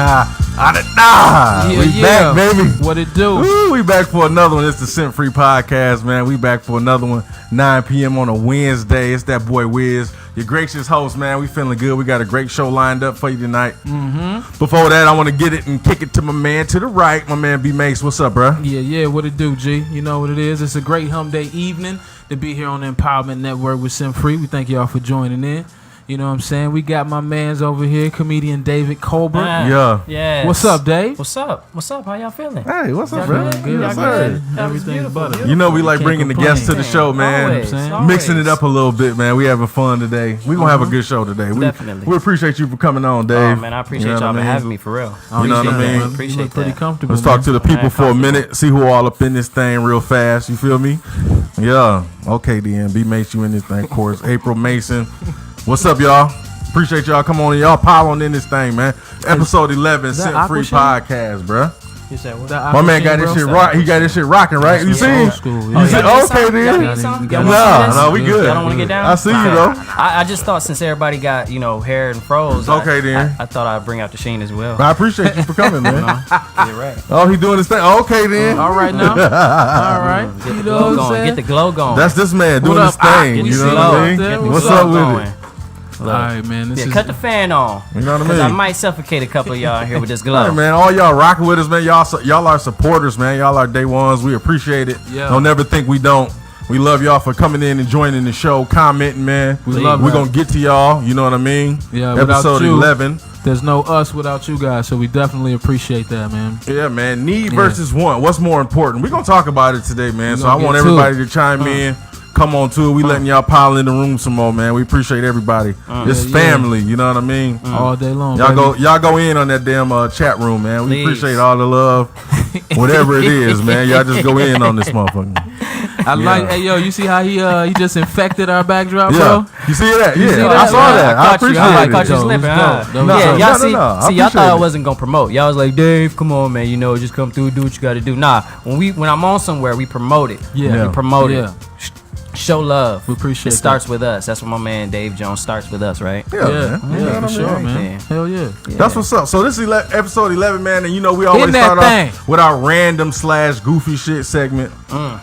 We back, baby. What it do? Woo, we back for another one. It's the SimpFree Podcast, man. We back for another one. 9 p.m. on a Wednesday. It's that boy Wizz, your gracious host, man. We feeling good. We got a great show lined up for you tonight. Before that, I want to get it and kick it to my man to the right. My man B Mace. What's up, bro? Yeah. What it do, G? You know what it is. It's a great hump day evening to be here on the Empowerment Network with SimpFree. We thank y'all for joining in. You know what I'm saying? We got my mans over here, comedian David Colbert. Yeah. What's up, Dave? What's up? How y'all feeling? Hey, what's up, bro? Good. Everything's butter. You know we like bringing the guests to the show, man. Always. Mixing it up a little bit, man. We having fun today. We gonna have a good show today. Definitely. We appreciate you for coming on, Dave. Oh, man, I appreciate y'all for having me, for real. You know what I mean? Appreciate that. Pretty comfortable. Let's talk to the people for a minute. See who all up in this thing real fast. You feel me? Yeah. Okay, then. B Mace, you in this thing, of course. April Mason. What's up, y'all? Appreciate y'all. Come on, y'all pile on in this thing, man. Episode 11, SimpFree Podcast, bro. You said what? My man got this shit rock. He got this shit rocking, right? You see? Okay, then. No, we good. Y'all don't want to get down? I see you though. I just thought since everybody got hair and froze, okay, then. I thought I'd bring out the Sheen as well. I appreciate you for coming, man. You're right. Oh, he doing his thing. Okay, then. All right now. All right. Get the glow going. Get the glow going. That's this man doing his thing. You know what I mean? What's up with it? All right, man. Cut the fan on. You know what I mean? Because I might suffocate a couple of y'all here with this glow. Hey, man, all y'all rocking with us, man. Y'all are supporters, man. Y'all are day ones. We appreciate it. Yeah. Don't never think we don't. We love y'all for coming in and joining the show, commenting, man. We're going to get to y'all. You know what I mean? Yeah, Episode 11. There's no us without you guys, so we definitely appreciate that, man. Yeah, man. Need versus want. What's more important? We're going to talk about it today, man. So I want everybody to chime in. Come on to it. We letting y'all pile in the room some more, man. We appreciate everybody. It's family, you know what I mean? All day long. Y'all go in on that damn chat room, man. We appreciate all the love. Whatever it is, man. Y'all just go in on this motherfucker. Hey yo, you see how he just infected our backdrop, bro? You see that? I saw that. I appreciate it. I caught you slipping. Y'all thought I wasn't gonna promote. Y'all was like, Dave, come on, man. Just come through, do what you gotta do. Nah, when I'm on somewhere, we promote it. Yeah. We promote it. Show love. We appreciate it. Starts with us. That's what my man Dave Jones starts with us, right? Yeah, for sure, man. Hell yeah. That's what's up. So this is episode 11, man, and we always start off with our random / goofy shit segment.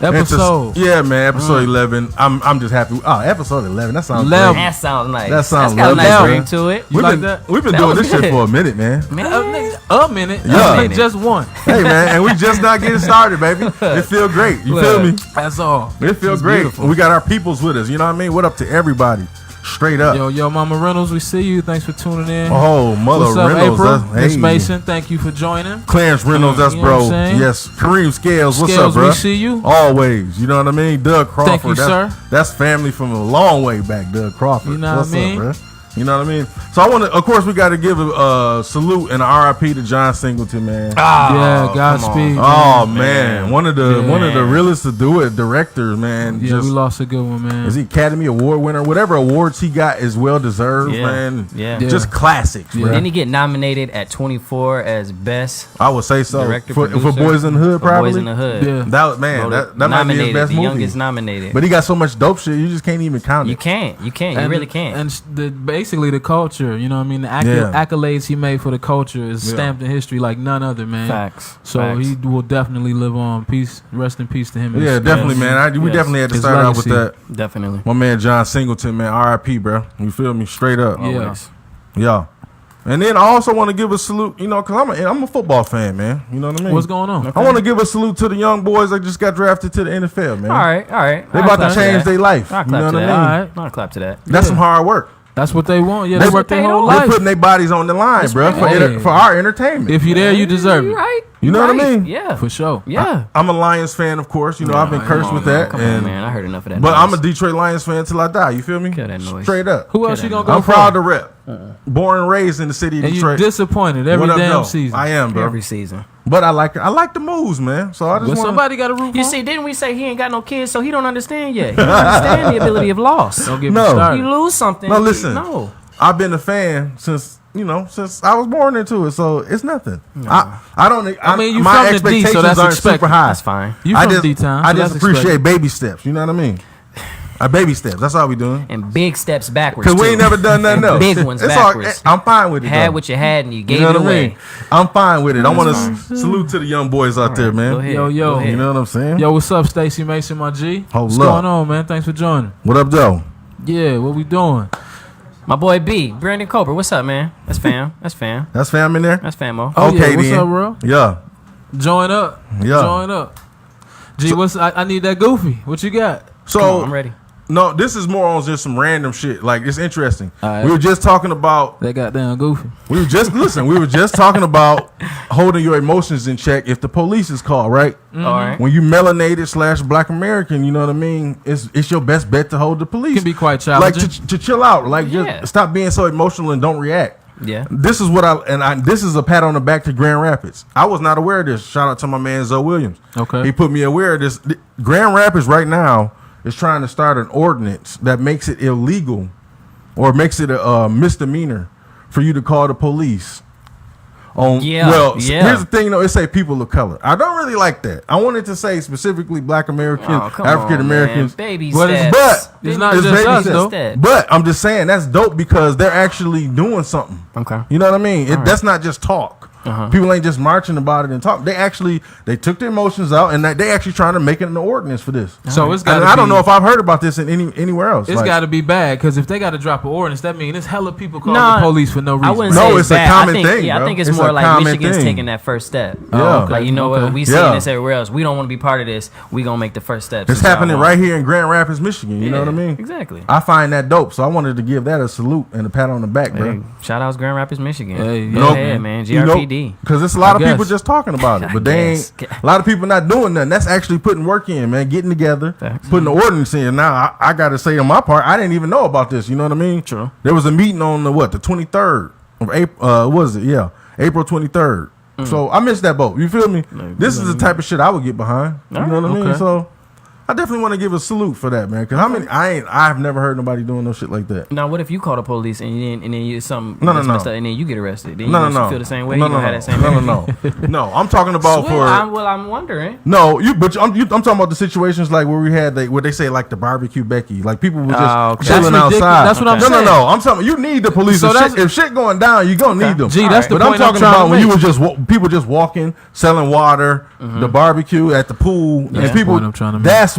Episode. Yeah, man. Episode 11. I'm just happy. Oh, episode 11. That sounds great. That sounds nice. That sounds got a nice ring to it. We've been doing this shit for a minute, man. A minute. Yeah. Just one. Hey, man, and we just not getting started, baby. It feel great. You feel me? That's all. It feels great. Beautiful. We got our peoples with us. You know what I mean? What up to everybody? Straight up. Yo, Mama Reynolds, we see you. Thanks for tuning in. Oh, Mother What's up, Reynolds. April? Miss Mason, thank you for joining. Clarence Reynolds, that's bro. Yes. Kareem Scales, what's up, bro? We see you. Always. You know what I mean? Doug Crawford. Thank you, sir. That's family from a long way back, Doug Crawford. You know what I mean? Up, bro? You know what I mean? So I want to, of course, we got to give a salute and an RIP to John Singleton, man. Yeah, Godspeed. Oh man, one of the realest to do it, directors, man. Yeah, we lost a good one, man. Is he Academy Award winner? Whatever awards he got is well deserved, man. Yeah, just classics. Yeah. Didn't he get nominated at 24 as best? I would say so. Director, for Boys in the Hood, probably. Boys in the Hood. Yeah, that might be his best movie. The youngest nominated. But he got so much dope shit, you just can't even count it. You can't. You really can't. And basically the culture, you know what I mean? The accolades he made for the culture is stamped in history like none other, man. Facts. So he will definitely live on. Peace. Rest in peace to him. Yeah, definitely, man. We definitely had to start out with that. Definitely. My man John Singleton, man. R.I.P., bro. You feel me? Straight up. Yeah. And then I also want to give a salute, because I'm a football fan, man. You know what I mean? What's going on? Okay. I want to give a salute to the young boys that just got drafted to the NFL, man. All right. They about to change their life. I'll clap to that. All right. I'll clap to that. That's some hard work. That's what they want. Yeah, they work their whole life. They're putting their bodies on the line, bro, for our entertainment. If you're there, you deserve it. Right. You know what I mean? Yeah. For sure. Yeah. I'm a Lions fan, of course. I've been cursed with that. Come on, man. I heard enough of that. But I'm a Detroit Lions fan till I die. You feel me? Kill that noise. Straight up. Who else you going to go I'm for? proud to rep. Born and raised in the city of Detroit. And you're disappointed every damn season. I am, bro. Every season. But I like the moves, man. So I just somebody got to root for. You see, didn't we say he ain't got no kids, so he don't understand yet? He don't understand the ability of loss. Don't get me started. You lose something. No, listen. No. I've been a fan since I was born into it, so it's nothing. No. I don't. I mean, you my from the D, so that's aren't expected. super high. That's fine. You from D-town. I just appreciate baby steps. You know what I mean? Baby steps. That's all we doing. And big steps backwards. Because we ain't never done nothing else. Big ones backwards. I'm fine with it. Had what you had and you gave it away. I mean? I'm fine with it. I want to salute to the young boys out there, man. Go ahead. Yo. You know what I'm saying? Yo, what's up, Stacey Mason, my G? What's going on, man? Thanks for joining. What up, Joe? Yeah, what we doing? My boy B, Brandon Colbert. What's up, man? That's fam. That's fam. That's fam in there? That's famo. Oh, okay, yeah. What's then. up, bro? Yeah. Join up. Yeah. Join up. G, I need that goofy. What you got? So I'm ready. No, this is more on just some random shit. Like, it's interesting. Right. We were just talking about that goddamn goofy. We were just talking about holding your emotions in check if the police is called, right? Mm-hmm. All right. When you melanated / Black American, you know what I mean? It's your best bet to hold the police. It can be quite challenging. Like to chill out. Like just stop being so emotional and don't react. Yeah. This is this is a pat on the back to Grand Rapids. I was not aware of this. Shout out to my man Zoe Williams. Okay. He put me aware of this. Grand Rapids right now is trying to start an ordinance that makes it illegal or makes it a misdemeanor for you to call the police. Here's the thing, though. It say people of color. I don't really like that. I wanted to say specifically Black Americans, African Americans. Baby steps. But it's not just us, though. But I'm just saying that's dope because they're actually doing something. Okay. You know what I mean? That's not just talk. Uh-huh. People ain't just marching about it and talk. They took their emotions out and they actually trying to make it an ordinance for this. So it's got. I don't know if I've heard about this in anywhere else. It's got to be bad because if they got to drop an ordinance, that means it's hella people calling the police for no reason. I wouldn't say it's a common thing. Yeah, I think it's more like Michigan's taking that first step. Yeah. Like we seeing this everywhere else. We don't want to be part of this. We gonna make the first steps. It's happening right here in Grand Rapids, Michigan. You know what I mean? Exactly. I find that dope, so I wanted to give that a salute and a pat on the back, bro. Shout out to Grand Rapids, Michigan. Go ahead, man. GRPD. Because it's a lot of people just talking about it, but they ain't. A lot of people not doing nothing. That's actually putting work in, man. Getting together, putting the ordinance in. Now I got to say on my part, I didn't even know about this. You know what I mean? True. There was a meeting on the 23rd of April. Was it? Yeah, April 23rd. So I missed that boat. You feel me? This is the type of shit I would get behind. You know what I mean? So I definitely want to give a salute for that, man. Because I've never heard nobody doing no shit like that. Now, what if you call the police and then you something no. messed up and then you get arrested? Then you feel the same way. No. Have that same No. I'm talking about I'm wondering. No, I'm talking about the situations like where we had where they say like the barbecue Becky, like people were just chilling outside. That's what I'm saying. No. I'm talking. You need the police. So if shit going down, you gonna need them. Gee, that's the point. But I'm talking about when you were just people just walking, selling water, the barbecue at the pool, and people. That's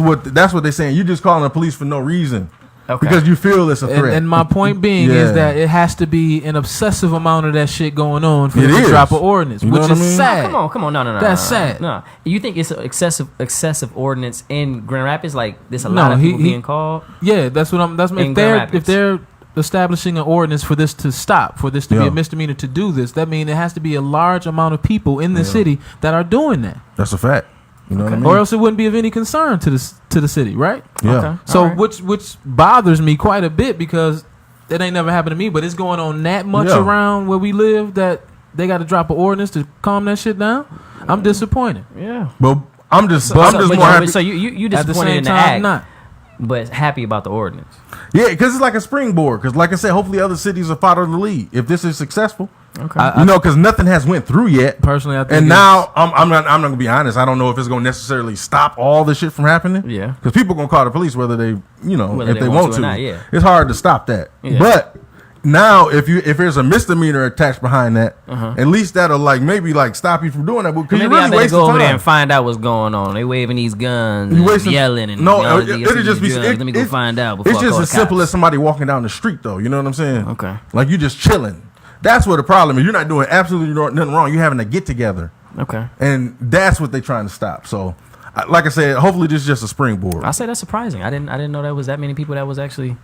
what they're saying. You just calling the police for no reason. Okay. Because you feel it's a threat. And my point being is that it has to be an obsessive amount of that shit going on for them to drop an ordinance, which is sad. Come on, no. That's sad. No, you think it's an excessive ordinance in Grand Rapids? Like there's a lot of people being called. Yeah, that's what I'm. If they're establishing an ordinance for this to stop, for this to be a misdemeanor to do this, that means it has to be a large amount of people in the city that are doing that. That's a fact. You know what I mean? Or else it wouldn't be of any concern to the city, right? Yeah. Okay. So which bothers me quite a bit because it ain't never happened to me, but it's going on that much around where we live that they got to drop an ordinance to calm that shit down. I'm disappointed. Yeah. But I'm just more happy. So you disappointed in the act, but happy about the ordinance. Yeah, because it's like a springboard. Because like I said, hopefully other cities will follow the lead if this is successful. Okay. Because nothing has went through yet. Personally, I think. And now I'm not gonna be honest. I don't know if it's gonna necessarily stop all this shit from happening. Yeah. Because people gonna call the police whether they if they want to. Or not, yeah. It's hard to stop that. Yeah. But now if there's a misdemeanor attached behind that, at least that'll maybe stop you from doing that. Because maybe I better go over there and find out what's going on. They waving these guns, yelling, and it'll just be. Let me go find out. It's just as simple as somebody walking down the street, though. You know what I'm saying? Okay. Like you just chilling. That's what the problem is. You're not doing absolutely nothing wrong. You're having to get together. Okay. And that's what they're trying to stop. So, like I said, hopefully this is just a springboard. I say that's surprising. I didn't know there was that many people that was actually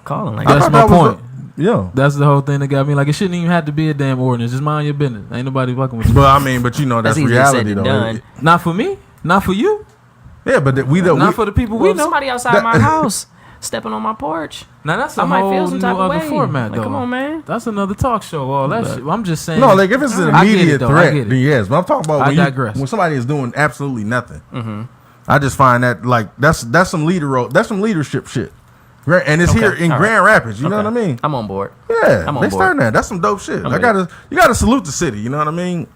calling like that's my point. Yeah, that's the whole thing that got me. Like it shouldn't even have to be a damn ordinance. Just mind your business. Ain't nobody fucking with you. But that's reality though. Not for me. Not for you. Yeah, but not for the people we know. Somebody outside my house stepping on my porch. Now that's a whole new other format, though. Come on, man. That's another talk show. All that shit. I'm just saying. No, like if it's an immediate threat, then yes. But I'm talking about when somebody is doing absolutely nothing. Mm-hmm. I just find that that's some leadership shit. And it's here in Grand Rapids. You know what I mean? I'm on board. Yeah, they starting that. That's some dope shit. You gotta salute the city. You know what I mean?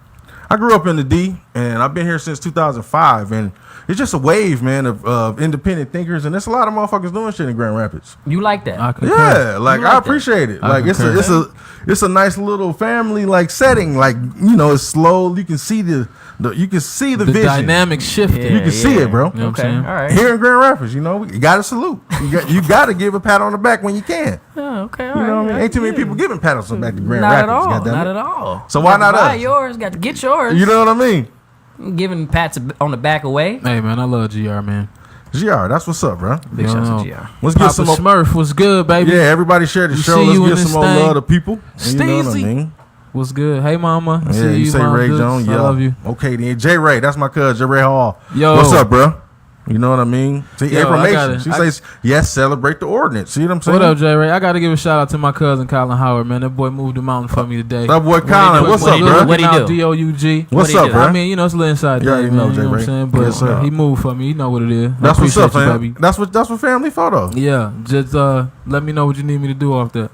I grew up in the D. and I've been here since 2005, and it's just a wave, man, of independent thinkers, and there's a lot of motherfuckers doing shit in Grand Rapids. You like that? Yeah, like I appreciate it. Like it's a nice little family like setting. Like, you know, it's slow. You can see the vision, dynamic shifting. You can see it, bro. You know what I'm saying? All right. Here in Grand Rapids, you know, you got to salute. You got to give a pat on the back when you can. Oh, okay. You know what I mean? Ain't too many people giving pat on the back to Grand Rapids. Not at all. So why not us? Buy yours. Got to get yours. You know what I mean? Giving pats on the back away. Hey, man, I love GR, man. GR, that's what's up, bro. Big shout out to GR. Let's get some Smurf. What's good, baby? Yeah, everybody share the show. Let's get some more love to people. You know what I mean? What's good? Hey, mama. Yeah, you say Ray Jones. Yeah, I love you. Okay, then J Ray, that's my cousin, J Ray Hall. Yo, what's up, bro? You know what I mean? See, information. She says, yes, celebrate the ordinance. See what I'm saying? What up, J Ray? I got to give a shout out to my cousin, Colin Howard, man. That boy moved the mountain for me today. That boy Colin, what's up, bro? What he do? D-O-U-G. What's up, bro? I mean, you know, it's a little inside Yeah, you know, man. J You know what Ray. I'm saying? But Yes, he moved for me. You know what it is. That's what's up, man. Baby. That's what family photo. Yeah, just let me know what you need me to do off that.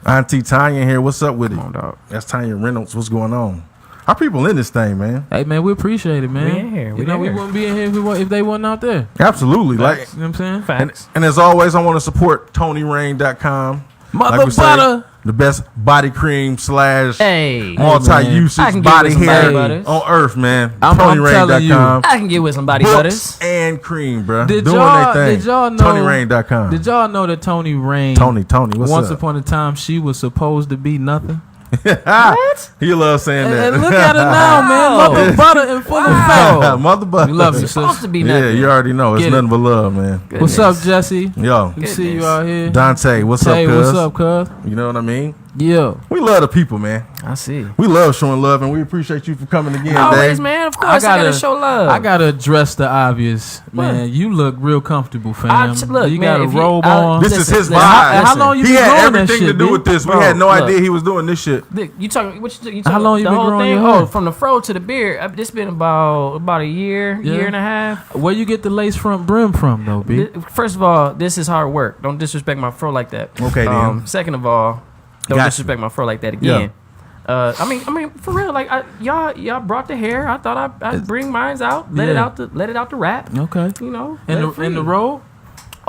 Auntie Tanya here. What's up with it? Come on, dog. That's Tanya Reynolds. What's going on? Our people in this thing, man. Hey, man, we appreciate it, man. We in here. We wouldn't be in here if they wasn't out there. Absolutely. Facts, you know what I'm saying? Facts. And as always, I want to support TonyRain.com. Mother butter. The best body cream / Hey. multi-usage body hair on earth, man. I'm telling you. TonyRain.com. I can get with some body Books butters. and cream, bro. Did Doing y'all their thing. know? TonyRain.com. Did y'all know that Tony Rain? Tony, what's once up? upon a time, she was supposed to be nothing. What? He loves saying that. And look at her now, man. Mother butter and full of fat. Mother butter. We love you, It's supposed sis. to be nothing. Yeah, you already know. It's Get nothing but love, man. What's up, Jesse? Yo, Good to see you out here. Dante, what's Tay, up, cuz? what's up, cuz? You know what I mean? Yeah. We love the people, man. I see. We love showing love, and we appreciate you for coming again, Always, Dave. man. Of course, I gotta show love. I gotta address the obvious, man. You look real comfortable, fam. Look, you man, got a robe on. This is his vibe. How long you He been had growing that everything shit, to do B? with this. We Bro, had no look. idea he was doing this shit. You talking? What you talking? How long you the been whole growing thing? your hair? Oh, from the fro to the beard. It's been about a year, Yeah. year and a half. Where you get the lace front brim from, though, B? First of all, this is hard work. Don't disrespect my fro like that. Okay, then. Second of all, don't Got disrespect my fro like that again. I mean, for real. Like y'all brought the hair. I thought I'd bring mines out. Let it out the wrap. Okay. You know. In the robe?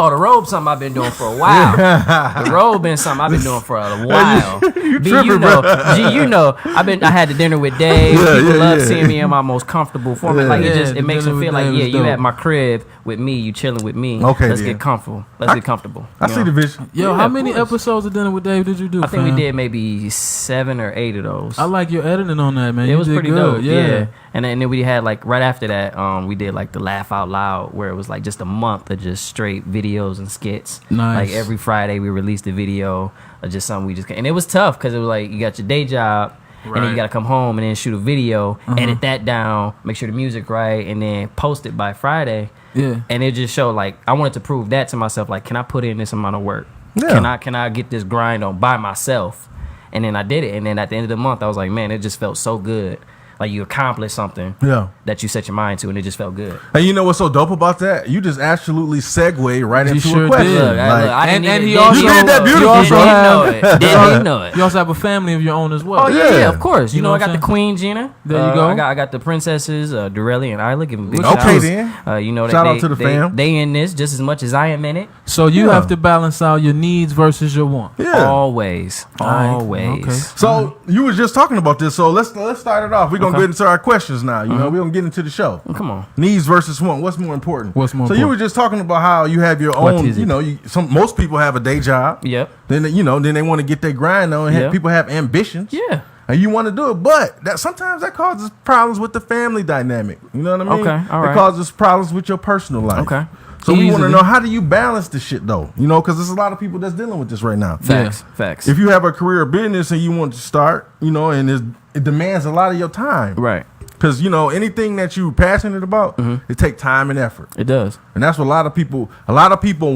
Oh, the robe something I've been doing for a while. The robe been something I've been doing for a while. You know, I had the dinner with Dave. People love seeing me in my most comfortable form. Like it makes them feel like, you at my crib with me, you chilling with me. Okay, let's get comfortable. Get comfortable. I see the vision. Yo, how many episodes of Dinner with Dave did you do? I think we did maybe 7 or 8 of those. I like your editing on that, man. It was pretty good. dope. Yeah. And then we had like right after that, we did like the Laugh Out Loud, where it was like just a month of just straight videos and skits. Nice. Like every Friday we released a video of just something and it was tough because it was like you got your day job. And then you got to come home and then shoot a video, edit that down, make sure the music right, and then post it by Friday. Yeah. And it just showed like I wanted to prove that to myself. Like, can I put in this amount of work? Yeah. Can I get this grind on by myself? And then I did it. And then at the end of the month, I was like, man, it just felt so good. Like you accomplished something that you set your mind to, and it just felt good. And you know what's so dope about that? You just absolutely segue right into a question. Did. He also did that beautifully, Didn't know it. You also have a family of your own as well. Oh yeah, of course. You know, I got the Queen Gina. There you go. I got the princesses, Dorelli and Isla. Give them big okay, shouts. then. You know, shout out to the fam. They in this just as much as I am in it. So you have to balance out your needs versus your wants. Yeah. Always. Okay. So you was just talking about this. So let's start it off. We're gonna get into our questions now. You know, we're gonna get into the show. Come on. Needs versus want. What's more important? What's more So important? you were just talking about how you have your What own. is it? You know, most people have a day job. Yep. Then then they want to get their grind on. Yeah. People have ambitions. Yeah. And you want to do it, but sometimes that causes problems with the family dynamic. You know what I mean? Okay, all right. It causes problems with your personal life. Okay. So we want to Easily. know, how do you balance this shit though? You know, because there's a lot of people that's dealing with this right now. Facts. If you have a career or business and you want to start, you know, and it demands a lot of your time. Right. Because, you know, anything that you're passionate about, it takes time and effort. It does. And that's what a lot of people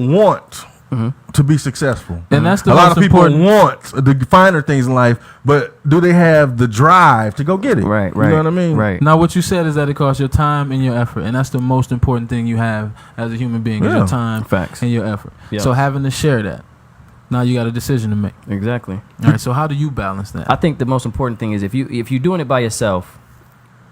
want to be successful. And that's the a lot most of people important. want the finer things in life, but do they have the drive to go get it? Right. You know what I mean? Right. Now, what you said is that it costs your time and your effort, and that's the most important thing you have as a human being is Yeah. your time Facts. and your effort. Yeah. So having to share that, now you got a decision to make. Exactly. All right. So how do you balance that? I think the most important thing is if you're doing it by yourself,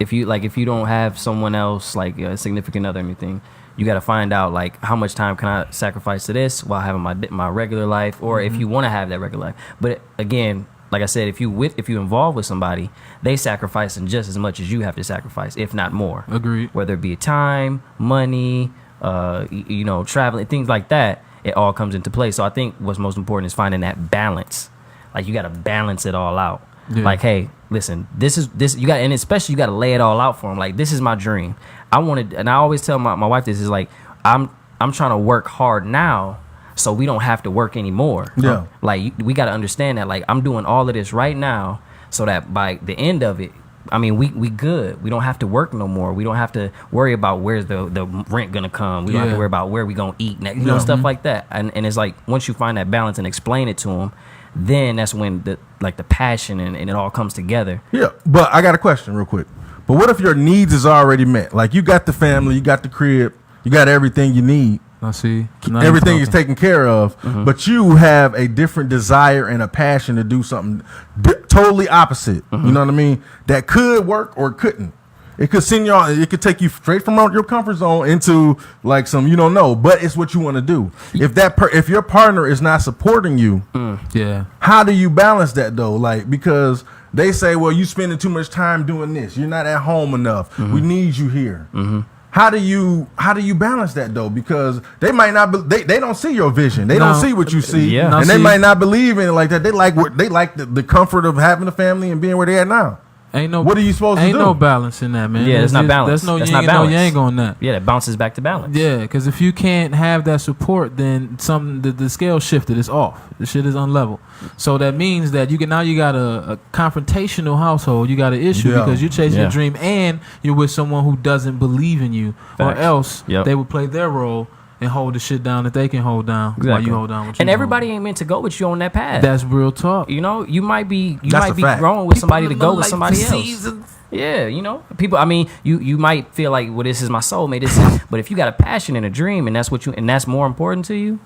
if you don't have someone else, like a significant other or anything, you got to find out like how much time can I sacrifice to this while having my regular life, or if you want to have that regular life. But again, like I said, if you involved with somebody, they sacrificing just as much as you have to sacrifice, if not more. Agreed. Whether it be time, money, traveling, things like that, it all comes into play. So I think what's most important is finding that balance. Like you got to balance it all out. Yeah. Like, hey, listen, this you got, and especially you got to lay it all out for them. Like, this is my dream. I wanted, and I always tell my wife this is like, I'm trying to work hard now, so we don't have to work anymore. Yeah. Like we got to understand that. Like I'm doing all of this right now, so that by the end of it, I mean, we good. We don't have to work no more. We don't have to worry about where's the rent gonna come. We don't have to worry about where we gonna eat next. Stuff like that. And it's like once you find that balance and explain it to them, then that's when the passion and it all comes together. Yeah, but I got a question real quick. But what if your needs is already met? Like you got the family, you got the crib, you got everything you need. I see. Everything is taken care of, but you have a different desire and a passion to do something totally opposite. You know what I mean? That could work or couldn't. It could send you on. It could take you straight from your comfort zone into like some you don't know, but it's what you want to do. If your partner is not supporting you, how do you balance that though? Like because they say, well, you spending too much time doing this. You're not at home enough. We need you here. How do you balance that though? Because they might not they don't see your vision. They don't see what you see, and they might not believe in it like that. They like the comfort of having a family and being where they at now. What are you supposed to do? Ain't no balance in that, man. Yeah, it's not balance. There's no yin and no yang on that. Yeah, that bounces back to balance. Yeah, because if you can't have that support, then the scale shifted. It's off. The shit is unlevel. So that means that you got a confrontational household. You got an issue because you're chasing your dream and you're with someone who doesn't believe in you, or else they would play their role and hold the shit down that they can hold down while you hold down what you and everybody ain't meant to go with you on that path. That's real talk. You know, you might be growing with somebody to go with somebody else. Yeah, people. I mean, you might feel like, well, this is my soulmate. But if you got a passion and a dream, and that's more important to you,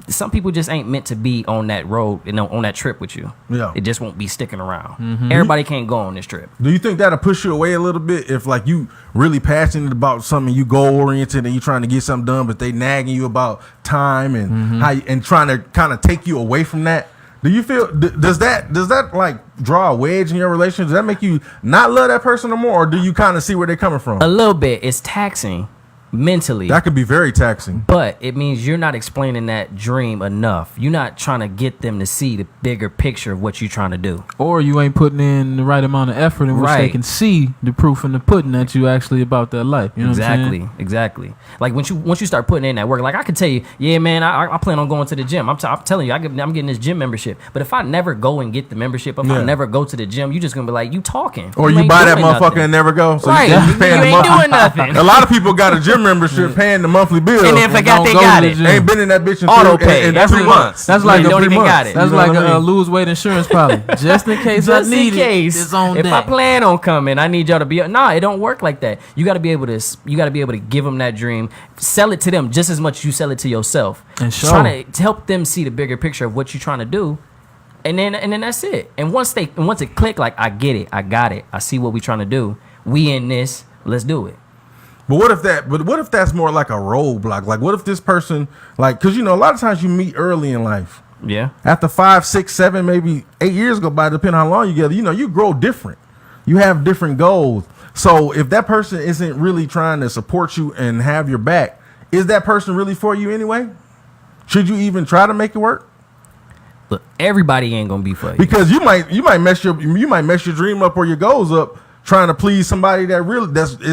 some people just ain't meant to be on that road, on that trip with you. Yeah, it just won't be sticking around. Everybody can't go on this trip. Do you think that'll push you away a little bit if like you really passionate about something, you goal oriented, and you trying to get something done, but they nagging you about time and how and trying to kind of take you away from that? Do you feel does that like draw a wedge in your relationship? Does that make you not love that person no more, or do you kind of see where they're coming from? A little bit. It's taxing. Mentally, that could be very taxing, but it means you're not explaining that dream enough. You're not trying to get them to see the bigger picture of what you're trying to do, or you ain't putting in the right amount of effort in which they can see the proof in the pudding that you actually about that life. You know what I'm saying? Exactly. Like once you start putting in that work, like I could tell you, yeah, man, I plan on going to the gym. I'm telling you, I'm getting this gym membership. But if I never go and get the membership, if I never go to the gym, you just gonna be like, you talking, or you buy that motherfucker and never go. So right, you ain't doing nothing. A lot of people got a gym membership paying the monthly bill, and then forgot they got it. Ain't been in that bitch in auto pay every month. That's like don't even got it. That's like a lose weight insurance policy, just in case I need it. It's on if deck. I plan on coming, I need y'all to be. Nah, it don't work like that. You got to be able to give them that dream, sell it to them just as much as you sell it to yourself, and trying to help them see the bigger picture of what you're trying to do. And then that's it. And once it click, like I get it, I got it, I see what we trying to do. We in this, let's do it. But what if that's more like a roadblock? Like what if this person, like, because a lot of times you meet early in life. Yeah. After 5, 6, 7, maybe 8 years go by, depending on how long you get, you grow different. You have different goals. So if that person isn't really trying to support you and have your back, is that person really for you anyway? Should you even try to make it work? Look, everybody ain't gonna be for you, because you might mess your dream up or your goals up trying to please somebody that really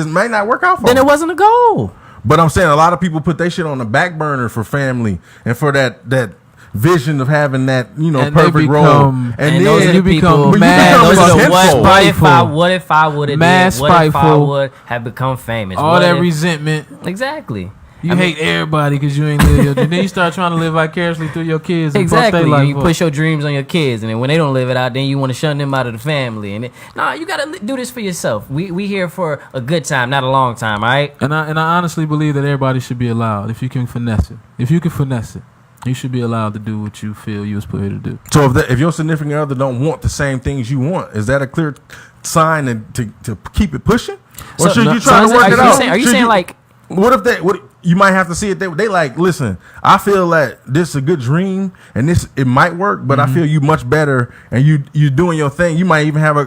might not work out for then them. It wasn't a goal. But I'm saying a lot of people put their shit on the back burner for family and for that vision of having that and perfect role, and then you become mad. What if I would have did? What if I would have become famous? All that resentment. Exactly. You hate everybody because you ain't live your dream. Then you start trying to live vicariously through your kids. Exactly. And you push your dreams on your kids, and then when they don't live it out, then you want to shun them out of the family. And you got to do this for yourself. We here for a good time, not a long time, all right? And I honestly believe that everybody should be allowed if you can finesse it. If you can finesse it. You should be allowed to do what you feel you was put here to do. So if your significant other don't want the same things you want, is that a clear sign to keep it pushing? Or should you try to work it out? Are you saying like... What if you might have to see it. They like, listen, I feel that this is a good dream and it might work, but I feel you much better and you doing your thing. You might even have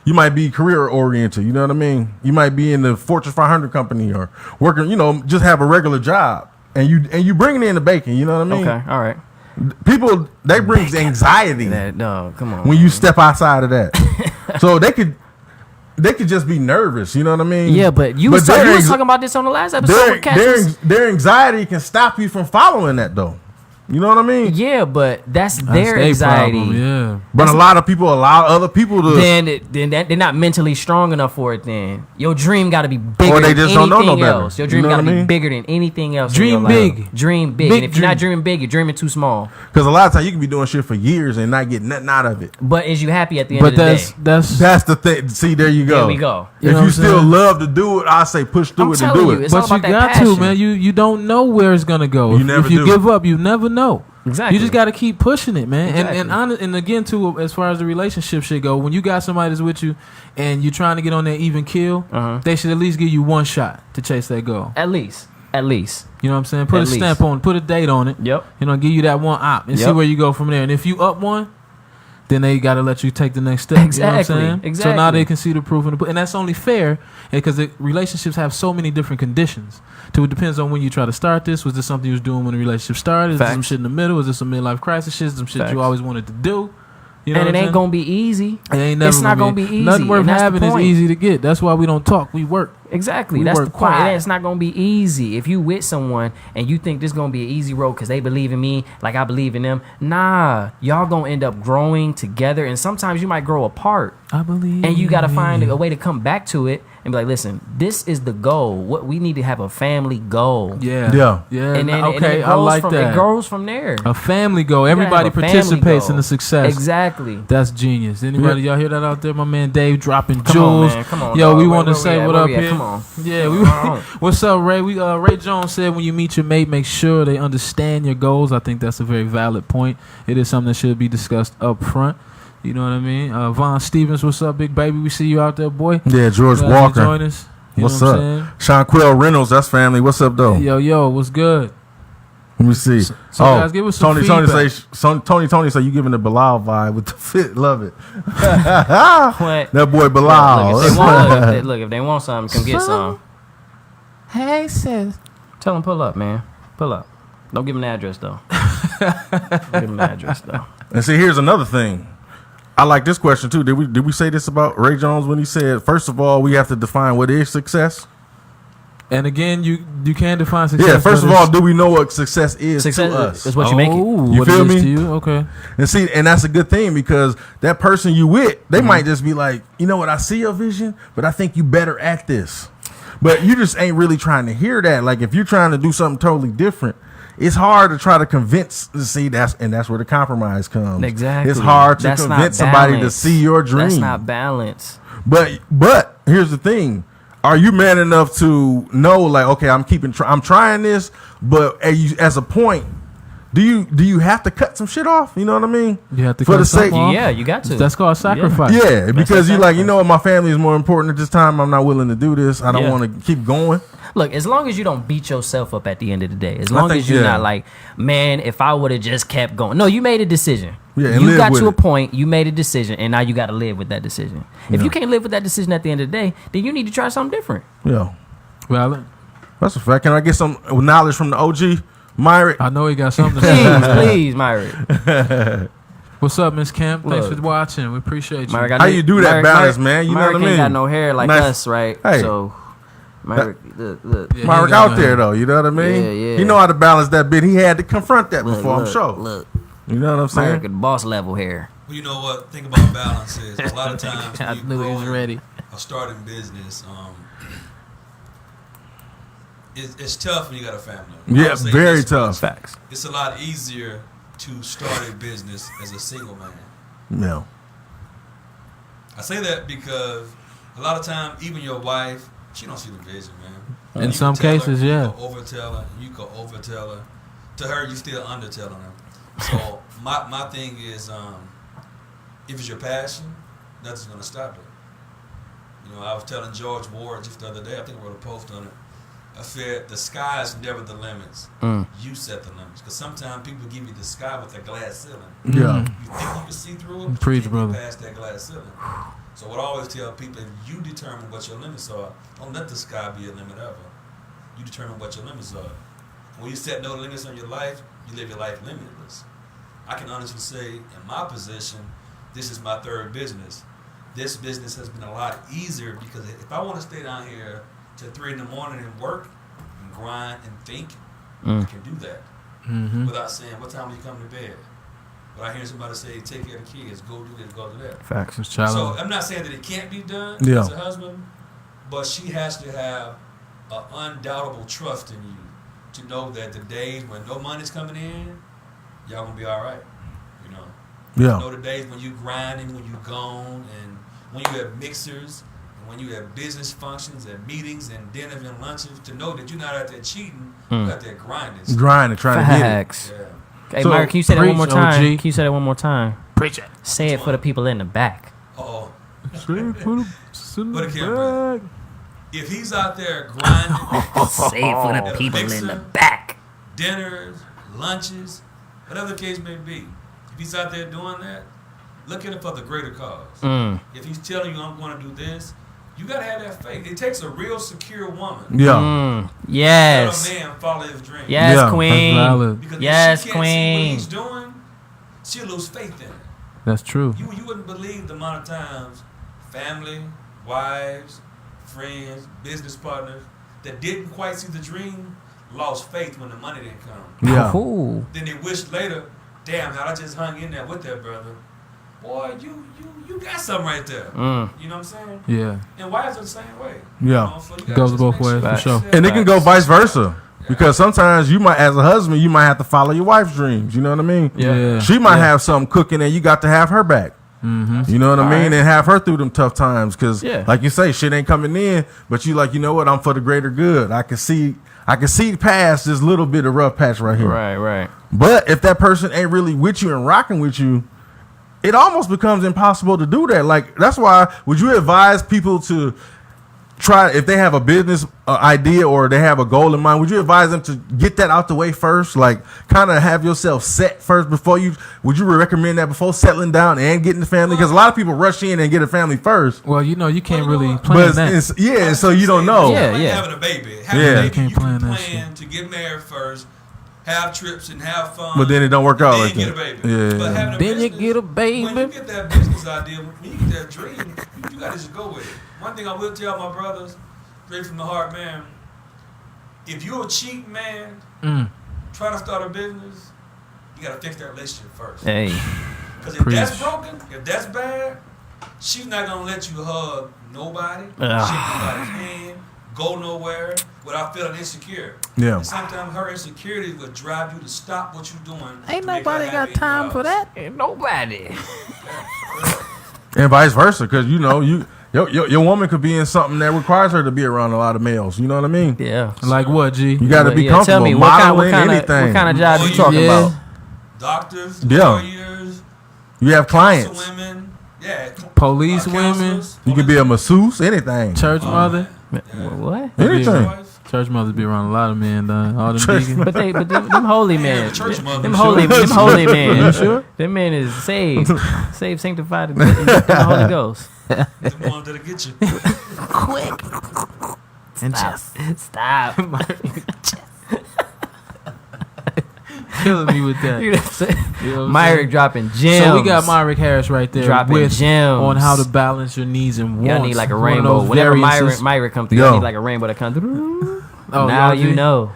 you might be career oriented. You know what I mean? You might be in the Fortune 500 company or working, just have a regular job and you bringing in the bacon. You know what I mean? Okay. All right. People, they bring anxiety. No, come on. When you step outside of that. So they could just be nervous, you know what I mean? Yeah, but you was talking about this on the last episode. Their anxiety can stop you from following that, though. You know what I mean? Yeah, but that's their anxiety. Problem, yeah. But a lot of people allow other people to. Then they're not mentally strong enough for it. Then your dream got to be bigger. Or they just than don't know no anything better. else. Your dream got to be bigger than anything else. Dream big. Dream big. And if you're not dreaming big, you're dreaming too small. Because a lot of times you can be doing shit for years and not get nothing out of it. But is you happy at the end of the day? That's the thing. See, there you go. There we go. If you still love to do it, I say push through it and do it. But you got to, man. You don't know where it's gonna go. If you give up, you never know. Exactly. You just got to keep pushing it, man. Exactly. And again, too, as far as the relationship shit go, when you got somebody that's with you and you're trying to get on that even kill, they should at least give you one shot to chase that goal. At least. You know what I'm saying? Put a stamp on it. Put a date on it. Yep. Give you that one op and see where you go from there. And if you up one, then they got to let you take the next step. Exactly. You know what I'm saying? Exactly. So now they can see the proof. And that's only fair because relationships have so many different conditions. So it depends on when you try to start this. Was this something you was doing when the relationship started? Is this some shit in the middle? Is this some midlife crisis shit? Some shit you always wanted to do? You know and it ain't going to be easy. It's not going to be easy. Nothing worth having is easy to get. That's why we don't talk. We work. Exactly. That's the point. It's not going to be easy. If you with someone and you think this going to be an easy road because they believe in me like I believe in them, nah. Y'all going to end up growing together. And sometimes you might grow apart. I believe. And you got to find a way to come back to it and be like, listen, this is the goal. What we need to have a family goal. Yeah. And then, I like that. It grows from there. A family goal. Everybody participates in the success. Exactly. That's genius. Anybody y'all hear that out there? My man Dave dropping Come jewels. on, man. Come on, yo, dog. we want to say what up here. Come on. Yeah, what's up, Ray? Ray Jones said when you meet your mate, make sure they understand your goals. I think that's a very valid point. It is something that should be discussed up front. You know what I mean? Von Stevens, what's up, big baby? We see you out there, boy. Yeah, George Walker. Join us. What's up? Seanquell Reynolds, that's family. What's up, though? Yo, what's good? Let me see. So guys, give us some Tony say you giving the Bilal vibe with the fit. Love it. That boy Bilal. Look, if they want something, come get some. Hey, sis. Tell them pull up, man. Pull up. Don't give them the address, though. Give them the address, though. And see, here's another thing. I like this question, too. Did we say this about Ray Jones when he said, first of all, we have to define what is success? And again, you can define success. Yeah, first of all, do we know what success is to us? Is what you make it. You feel me? To you? Okay. And see, and that's a good thing because that person you with, they might just be like, you know what, I see your vision, but I think you better at this. But you just ain't really trying to hear that. Like if you're trying to do something totally different, it's hard to try to convince. See, that's where the compromise comes. Exactly. It's hard to convince somebody to see your dream. That's not balance. But here's the thing. Are you man enough to know, like, okay, I'm trying this, but as a point, do you have to cut some shit off? You know what I mean? You have to for cut the sake. off. Yeah, you got to. That's called sacrifice. Yeah, because you like, you know what, my family is more important at this time. I'm not willing to do this. I don't want to keep going. Look, as long as you don't beat yourself up at the end of the day, as long as you're not like, man, if I would have just kept going. No, you made a decision. Yeah, you got to a point, you made a decision, and now you got to live with that decision. If you can't live with that decision at the end of the day, then you need to try something different. Yeah. Well, that's a fact. Can I get some knowledge from the OG, Myrick? I know he got something to say. Please, Myrick. What's up, Miss Camp? Thanks for watching. We appreciate you. Myrick, how you do that balance, man? You know what I mean? Ain't got no hair like us, right? Hey. So, Myrick, look. Yeah, Myrick out there, though. You know what I mean? Yeah. He know how to balance that bit. He had to confront that before, I'm sure. Look. You know what I'm saying? Myrick at boss level hair. Well, you know what? Think about balance is a lot of times I knew he was ready. A starting business, it's tough when you got a family. Yeah, very tough. Facts. It's a lot easier to start a business as a single man. No. I say that because a lot of time, even your wife, she don't see the vision, man. In some cases, You yeah. can overtell her. to her, you still undertelling her. So my thing is, if it's your passion, nothing's gonna stop it. You know, I was telling George Ward just the other day. I think I wrote a post on it. I said the sky is never the limits. You set the limits. Because sometimes people give you the sky with a glass ceiling. Yeah. You think you can see through it, but Preach, you can't brother. get past that glass ceiling. So what I always tell people, if you determine what your limits are, don't let the sky be a limit ever. You determine what your limits are. When you set no limits on your life, you live your life limitless. I can honestly say, in my position, this is my third business. This business has been a lot easier because if I want to stay down here till 3 a.m. and work and grind and think, I can do that without saying, what time do you come to bed? Without hearing somebody say, take care of the kids, go do this, go do that. Facts. So I'm not saying that it can't be done Yeah. as a husband, but she has to have an undoubtable trust in you to know that the days when no money's coming in, y'all gonna be all right. You know. Yeah. You know the days when you grinding, when you gone, and when you have mixers, and when you have business functions and meetings and dinners and lunches, to know that you're not out there cheating, you're out there grinding. Grinding, trying to get it. Facts. Yeah. Hey, So, Mark, can you say that one more preach, time? OG. Can you say that one more time? Preach it. Say it for the people in the back. Uh-oh. Put a camera in. If he's out there grinding, Say it for the people in the back. dinners, lunches, whatever the case may be, if he's out there doing that, look at it for the greater cause. If he's telling you, I'm going to do this, you got to have that faith. It takes a real secure woman. Yeah. Yes. Let a man follow his dream. Yes, Yeah, queen. that's valid. Because Yes, if she can't see what queen. he's doing, she'll lose faith in it. That's true. You wouldn't believe the amount of times family, wives, friends, business partners that didn't quite see the dream lost faith when the money didn't come. Yeah. Ooh. Then they wished later, damn, had I just hung in there with that brother, boy, you got something right there. You know what I'm saying? Yeah. And wives are the same way. Yeah. You know, so you gotta Goes just both make ways, for Facts. sure. And it can go vice versa. Because sometimes you might, as a husband, you might have to follow your wife's dreams. You know what I mean? Yeah. She might have something cooking and you got to have her back. You know what I mean? And have her through them tough times. Because, Yeah. like you say, shit ain't coming in. But you like, you know what? I'm for the greater good. I can see past this little bit of rough patch right here. Right. But if that person ain't really with you and rocking with you, it almost becomes impossible to do that. Like, that's why, would you advise people to try, if they have a business idea or they have a goal in mind, would you advise them to get that out the way first? Like, kind of have yourself set first before you, would you recommend that before settling down and getting the family? Because a lot of people rush in and get a family first. Well, you know, you can't Well, you really know, plan that. Yeah, so you don't know. Yeah, Like yeah. having a baby. Having Yeah. a baby, You can't you can plan that plan to get married first, have trips and have fun. But then it don't work and out then like get that. a baby. Yeah. But having a Then you business, get a when you baby. get that business idea, when you get that dream, you got to just go with it. One thing I will tell my brothers, straight from the heart, man, if you're a cheap man trying to start a business, you got to fix that relationship first. Hey. Because if that's Preach. broken, if that's bad, she's not going to let you hug nobody, shake Ugh. nobody's hand, go nowhere without feeling insecure. Yeah. And sometimes her insecurity will drive you to stop what you're doing. Ain't to make her nobody happy got in your time for house. that. Ain't nobody. And vice versa, because you know your woman could be in something that requires her to be around a lot of males. You know what I mean? Yeah. Like what, G? You got to be comfortable. Tell me, modeling what anything. kind of job you Oh, talking yeah. about? Doctors, Yeah. lawyers, You have counsel clients. women, yeah, Police women. counselors, You can be a masseuse. Anything. Church mother. What? Anything. wife. Church mothers be around a lot of men, done. All them Church deacons. But them holy men. church mother. Them You holy men. You sure? Them men is saved, sanctified, and the Holy Ghost. The ones that'll get you. Quick. And just Stop. killing me with that. You know what I'm saying? You know what I'm Myrick saying? dropping gems. So we got Myrick Harris right there Dropping with gems. on how to balance your needs and wants. Y'all need like a One of rainbow. those Whenever variances. Myrick come through, Yo. y'all need like a rainbow to come through. Oh, now y'all you do? know.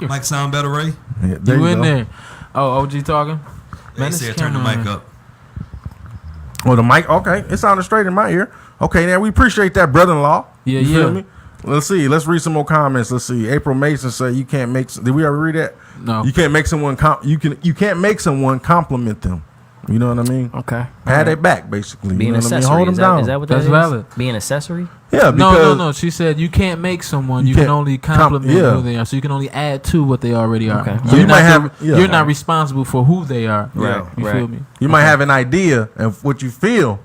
Mic sound better, Ray? Yeah, there You you in go. there? Oh, OG talking. They this said turn the camera- mic up. Oh, the mic. Okay, it sounded straight in my ear. Okay, now we appreciate that, brother-in-law. Yeah, You feel yeah. me? Let's see. Let's read some more comments. Let's see. April Mason said you can't make. Did we ever read that? No. You can't make someone. You can't make someone compliment them. You know what I mean? Okay. Had their back, basically. Be you an know what I mean? accessory. Hold them down. Is that what that That's is? valid. Be an accessory? Yeah, because No. She said you can't make someone. You can't can only compliment yeah. who they are. So you can only add to what they already are. Okay. So you might have- You're not responsible for who they are. Right, You feel me? you might have an idea of what you feel,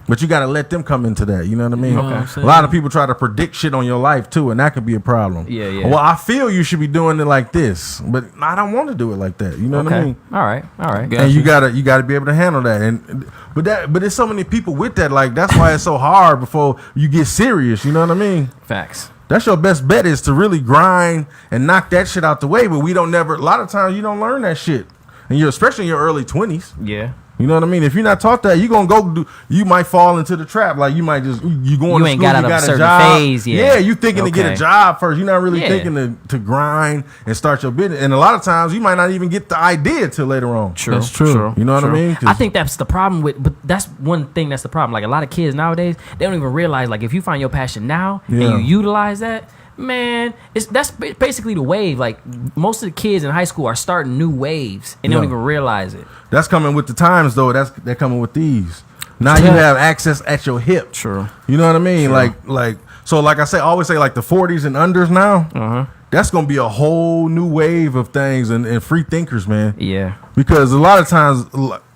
but you got to let them come into that. You know what I mean? You know what I'm saying? A lot of people try to predict shit on your life too, and that could be a problem. Yeah. Well, I feel you should be doing it like this, but I don't want to do it like that. You know what I mean? All right. Gotcha. And you gotta be able to handle that. But there's so many people with that. Like that's why it's so hard before you get serious. You know what I mean? Facts. That's your best bet is to really grind and knock that shit out the way. But a lot of times you don't learn that shit, and especially in your early 20s. Yeah. You know what I mean? If you're not taught that, you gonna you might fall into the trap. Like you might just you going You to ain't school, got out you of a got certain job. phase yet. Yeah, you thinking to get a Okay. job first. You're not really Yeah. thinking to grind and start your business. And a lot of times you might not even get the idea till later on. That's true. You know what I mean? 'Cause I think that's the problem but that's one thing that's the problem. Like a lot of kids nowadays, they don't even realize like if you find your passion now and Yeah. you utilize that, man, that's basically the wave. Like most of the kids in high school are starting new waves and they don't Yeah. even realize it. that's coming with the times though. They're coming with these. Now you Yeah. have access at your hip. True. You know what I mean? Like so like I always say like the 40s and unders now. That's gonna be a whole new wave of things and free thinkers, man. Yeah. Because a lot of times,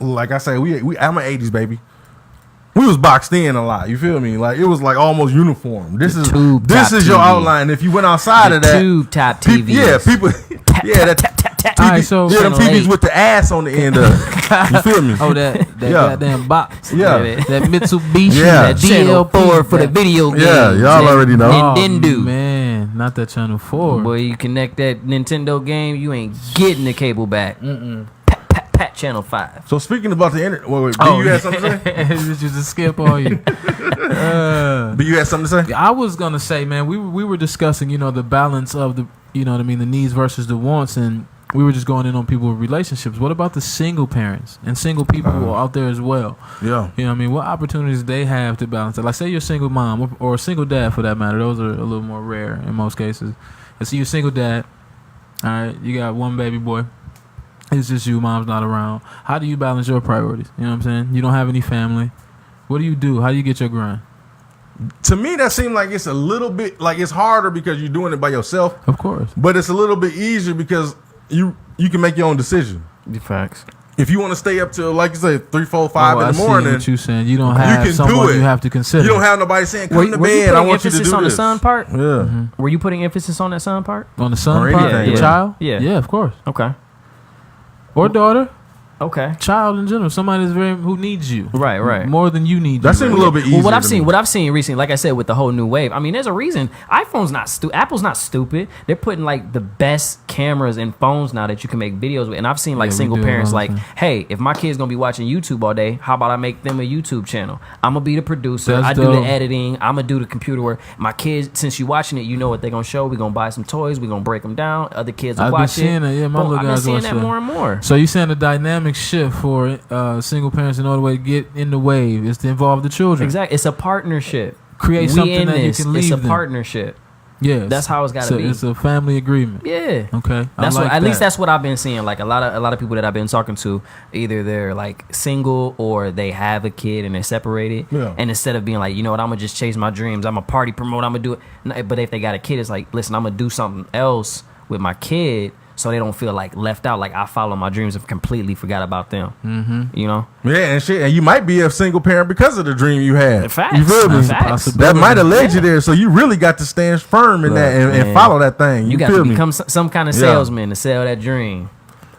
like I say, I'm an 80s baby. We was boxed in a lot. You feel me? Like it was like almost uniform. This is your TV. outline. If you went outside of that, Tube top TV. people, that tap. All right, so them Channel TVs 8. with the ass on the end of it. You feel me? oh that Yeah. goddamn box. Yeah. That Mitsubishi. Yeah. That Channel DLP 4 for the video games. Yeah, y'all already know. Nintendo. Man, not that channel 4. Boy, you connect that Nintendo game, you ain't getting the cable back. Pat Channel 5. So speaking about the internet, wait, do you have something to say? It's just a skip on you. Do you have something to say? I was gonna say, man, we were discussing, the balance of the, you know what I mean, the needs versus the wants, and we were just going in on people with relationships. What about the single parents and single people who are out there as well? Yeah. You know what I mean? What opportunities they have to balance it? Like, say you're a single mom or a single dad for that matter. Those are a little more rare in most cases. And so you're a single dad. All right, you got one baby boy. It's just you. Mom's not around. How do you balance your priorities? You know what I'm saying? You don't have any family. What do you do? How do you get your grind? To me, that seemed like it's a little bit like it's harder because you're doing it by yourself, Of course. but it's a little bit easier because you can make your own decision. Facts. If you want to stay up till, like you say, 3, 4, 5 I in the see morning, what you saying. You don't you have can do someone it. you have to consider. you don't have nobody saying, come Were to you bed, I putting want you to emphasis do on this. the son part? Yeah. Were you putting emphasis on that son part? on the son Or part, anything, the yeah. child. Yeah. Yeah, of course. Okay. Or daughter, Okay. child in general. Somebody who needs you. Right. More than you need. That you, seemed a right? little bit easier. Well, what to I've me. seen recently, like I said, with the whole new wave. I mean, there's a reason. iPhone's not stupid. Apple's not stupid. They're putting like the best cameras in phones now that you can make videos with. And I've seen like Yeah, we single do parents all the like, time. hey, if my kid's gonna be watching YouTube all day, how about I make them a YouTube channel? I'm gonna be the producer. That's I do the dope. editing. I'm gonna do the computer work. My kids, since you watching it, you know what they're gonna show. We're gonna buy some toys. We're gonna break them down. Other kids will I've been watch seeing it. it. Yeah, my Boom, little I've been guys seeing watch that that. more and more. So you're saying the dynamic shift for single parents in order to get in the wave is to involve the children. Exactly. It's a partnership. Create We something in that this. you can leave It's a them. partnership. Yes. That's how it's gotta So be. It's a family agreement. Yeah. Okay. That's I like what, at least that. that's what I've been seeing. Like a lot of people that I've been talking to, either they're like single or they have a kid and they're separated. Yeah. And instead of being like, you know what, I'm gonna just chase my dreams. I'm a party promoter. I'm gonna do it. No, but if they got a kid, it's like, listen, I'm gonna do something else with my kid, so they don't feel like left out. Like I follow my dreams and completely forgot about them. Mm-hmm. You know. Yeah, and shit, and you might be a single parent because of the dream you had. Facts. You feel me? That's a possibility. That might have led you there, so you really got to stand firm in that and Man. follow that thing. You got feel to me? become some kind of Yeah. salesman to sell that dream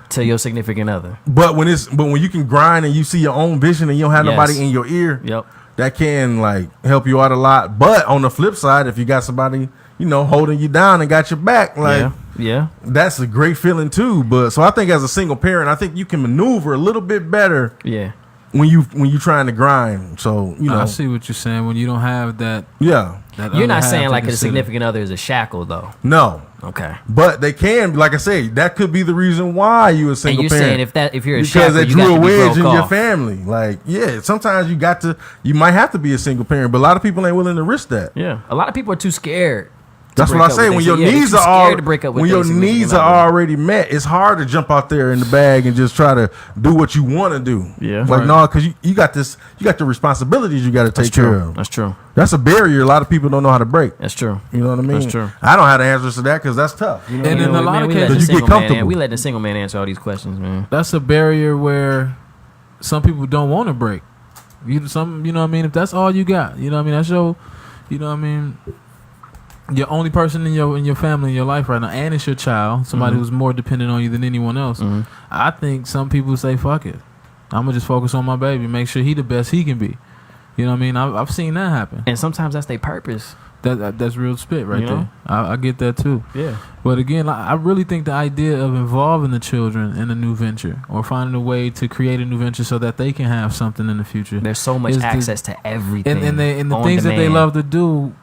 to your significant other. But when you can grind and you see your own vision and you don't have Yes. nobody in your ear, Yep. that can like help you out a lot. But on the flip side, if you got somebody holding you down and got your back, like Yeah. that's a great feeling too. But so I think as a single parent, I think you can maneuver a little bit better Yeah. when you trying to grind. So I see what you're saying when you don't have that. yeah, that You're other not half saying to like a consider. significant other is a shackle though. no. Okay. But they can, like I say, that could be the reason why you a single And you're parent. saying if you're a because shackle, they you got drew a to be wedge broke in your off. family. Like, yeah, sometimes you might have to be a single parent, but a lot of people ain't willing to risk that. Yeah. A lot of people are too scared That's what I say. When your needs are already met, it's hard to jump out there in the bag and just try to do what you want to do. Yeah, like no, because you got the responsibilities you got to take care of. That's true. That's a barrier a lot of people don't know how to break. That's true. You know what I mean? That's true. I don't have the answers to that because that's tough. You know and in a lot of cases, you get comfortable. We let the single man answer all these questions, man. That's a barrier where some people don't want to break. You know what I mean? If that's all you got, you know what I mean? That's your, you know what I mean? Your only person in your family, in your life right now, and it's your child, somebody who's more dependent on you than anyone else. I think some people say, fuck it, I'm gonna just focus on my baby, make sure he the best he can be. You know what I mean? I've seen that happen, and sometimes that's their purpose. That's real spit right there. I get that too. Yeah. But again, I really think the idea of involving the children in a new venture or finding a way to create a new venture so that they can have something in the future. There's so much access to everything, and the things that they love to do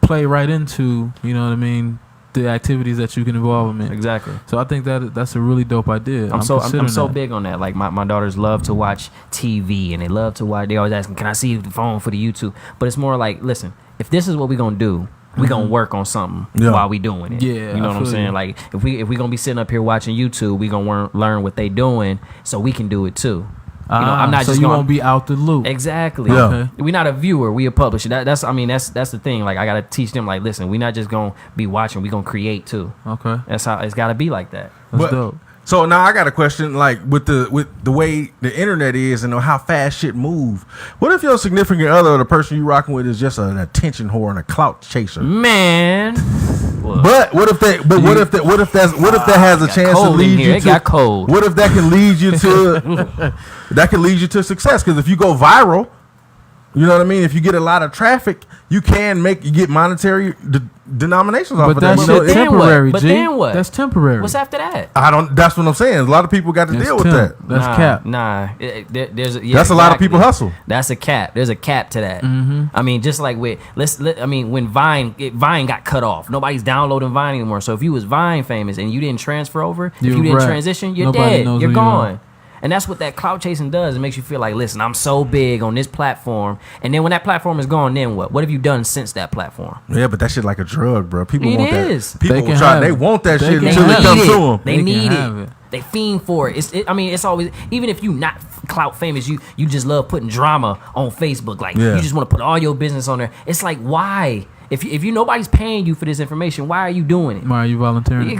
play right into, you know what I mean, the activities that you can involve them in. Exactly. So I think that's a really dope idea. I'm so big on that. Like my daughters love to watch TV and they always asking, can I see the phone for the YouTube? But it's more like, listen, if this is what we're gonna do, we're gonna work on something while we doing it. Yeah, you know what I'm saying? Like if we gonna be sitting up here watching YouTube, we gonna learn what they doing so we can do it too. You know, I'm not so just you gonna, won't be out the loop. Exactly. Yeah. Okay. We're not a viewer. We a publisher. That's the thing. Like I gotta teach them. Like, listen, we're not just gonna be watching. We gonna create too. Okay. That's how it's gotta be like that. That's dope. So now I got a question. Like with the way the internet is and how fast shit move. What if your significant other or the person you rocking with is just an attention whore and a clout chaser? Man. But what if that has a chance to lead you to? It got cold. What if that can lead you to success? Because if you go viral, you know what I mean. If you get a lot of traffic, you get monetary denominations off of that. But that's temporary. But then what? That's temporary. What's after that? That's what I'm saying. A lot of people got to deal with that. That's cap. Nah. That's a lot of people hustle. That's a cap. There's a cap to that. I mean, just like when Vine got cut off, nobody's downloading Vine anymore. So if you was Vine famous and you didn't transfer over, if you didn't transition, you're dead. You're gone. And that's what that clout chasing does. It makes you feel like, listen, I'm so big on this platform. And then when that platform is gone, then what? What have you done since that platform? Yeah, but that shit like a drug, bro. People want that. People they want that shit until it comes to them. They need it. They fiend for it. It's always, even if you not clout famous, you just love putting drama on Facebook. Like you just want to put all your business on there. It's like, why? If you nobody's paying you for this information, why are you doing it? Why are you volunteering? You're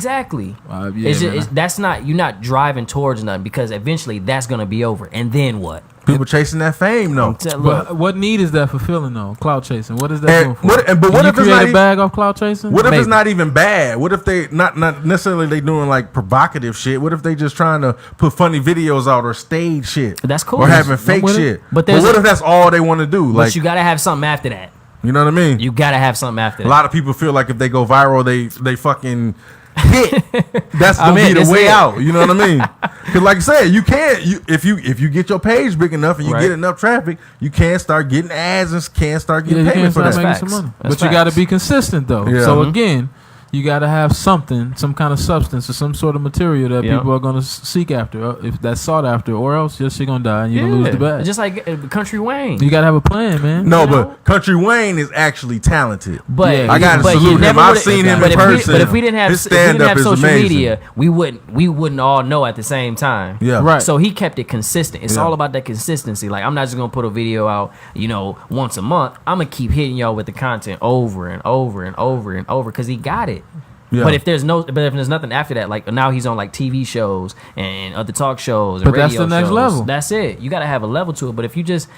not driving towards nothing, because eventually that's gonna be over, and then what? People chasing that fame though. But what need is that fulfilling though? Clout chasing. What is that doing for? But what if you create a bag off clout chasing? What if it's not even bad? What if they not necessarily they doing like provocative shit? What if they just trying to put funny videos out or stage shit? That's cool. Or having fake shit. But what if that's all they want to do? But you gotta have something after that. You know what I mean? You gotta have something after that. A lot of people feel like if they go viral, they fucking hit. That's gonna be the way out. You know what I mean? Because like I said, if you get your page big enough and you get enough traffic, you can start getting ads and can start getting payment for that. Making some money. But you got to be consistent though. Yeah. So again, you got to have something, some kind of substance or some sort of material that people are going to seek after, if that's sought after, or else you're going to die and you're going to lose the bag. Just like Country Wayne. You got to have a plan, man. No, but Country Wayne is actually talented. But I got to salute him. I've seen him in person. But if we didn't have social media, we wouldn't all know at the same time. Yeah. Right. So he kept it consistent. It's all about that consistency. Like, I'm not just going to put a video out, once a month. I'm going to keep hitting y'all with the content over and over and over and over, because he got it. Yeah. But if there's nothing after that, like now he's on like TV shows and other talk shows and radio shows. But that's the next level. That's it. You got to have a level to it. But if you just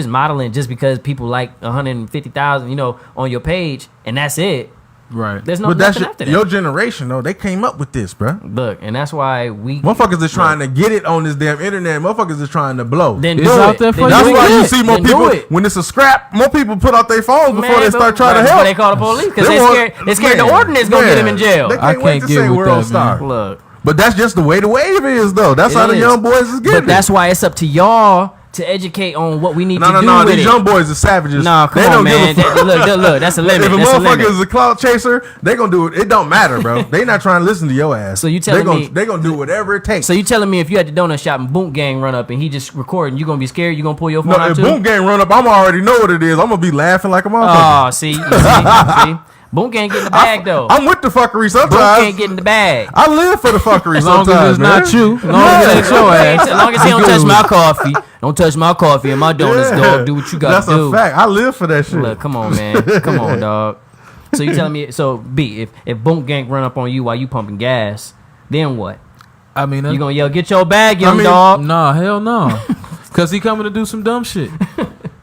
modeling just because people like 150,000, on your page, and that's it. Right. There's nothing after that. Your generation, though, they came up with this, bro. Look, and that's why motherfuckers is trying to get it on this damn internet. Motherfuckers is trying to blow. Then it's do out it. there for That's you. why you see more people when it's a scrap. More people put out their phones before they start trying to help. Before they call the police, because they scared the ordinance gonna get them in jail. They can't wait to say World Star. Look, but that's just the way the wave is, though. That's how the young boys is getting. But that's why it's up to y'all to educate on what we need to do. No, these young boys are savages. No, come on, man. Look, that's a limit. If a motherfucker is a clout chaser, they gonna do it. It don't matter, bro. They not trying to listen to your ass. So you telling me they gonna do whatever it takes. So you telling me if you had the donut shop and Boom Gang run up and he just recording, you gonna be scared? You gonna pull your phone out if too? Boom Gang run up, I'm already know what it is. I'm gonna be laughing like a motherfucker. Oh, see. Boom can't get in the bag though. I'm with the fuckery sometimes. Boom can't get in the bag. I live for the fuckery As long sometimes, as it's man. not you. As long as it's your ass. As long as he don't touch my coffee. Don't touch my coffee and my donuts, dog. Do what you got to do. That's a fact. I live for that shit. Look, come on, man. Come on, dog. So you telling me? So B, if Boom Gang run up on you while you pumping gas, then what? I mean, You gonna yell, "Get your bag, young dog"? Nah, hell no. Cause he coming to do some dumb shit.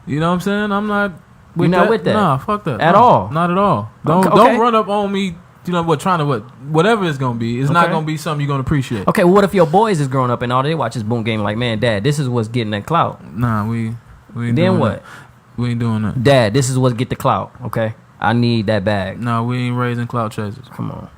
You know what I'm saying? I'm not. You're not with that? Nah, fuck that. At all? Not at all. Don't run up on me. You know what? Whatever it's gonna be, it's not gonna be something you're gonna appreciate. Okay, well, what if your boys is growing up and all they watch is Boom Game? Like, man, Dad, this is what's getting that clout. Nah, we ain't Then doing what? that. We ain't doing that. Dad, this is what get the clout. Okay, I need that bag. Nah, we ain't raising clout chasers. Come on.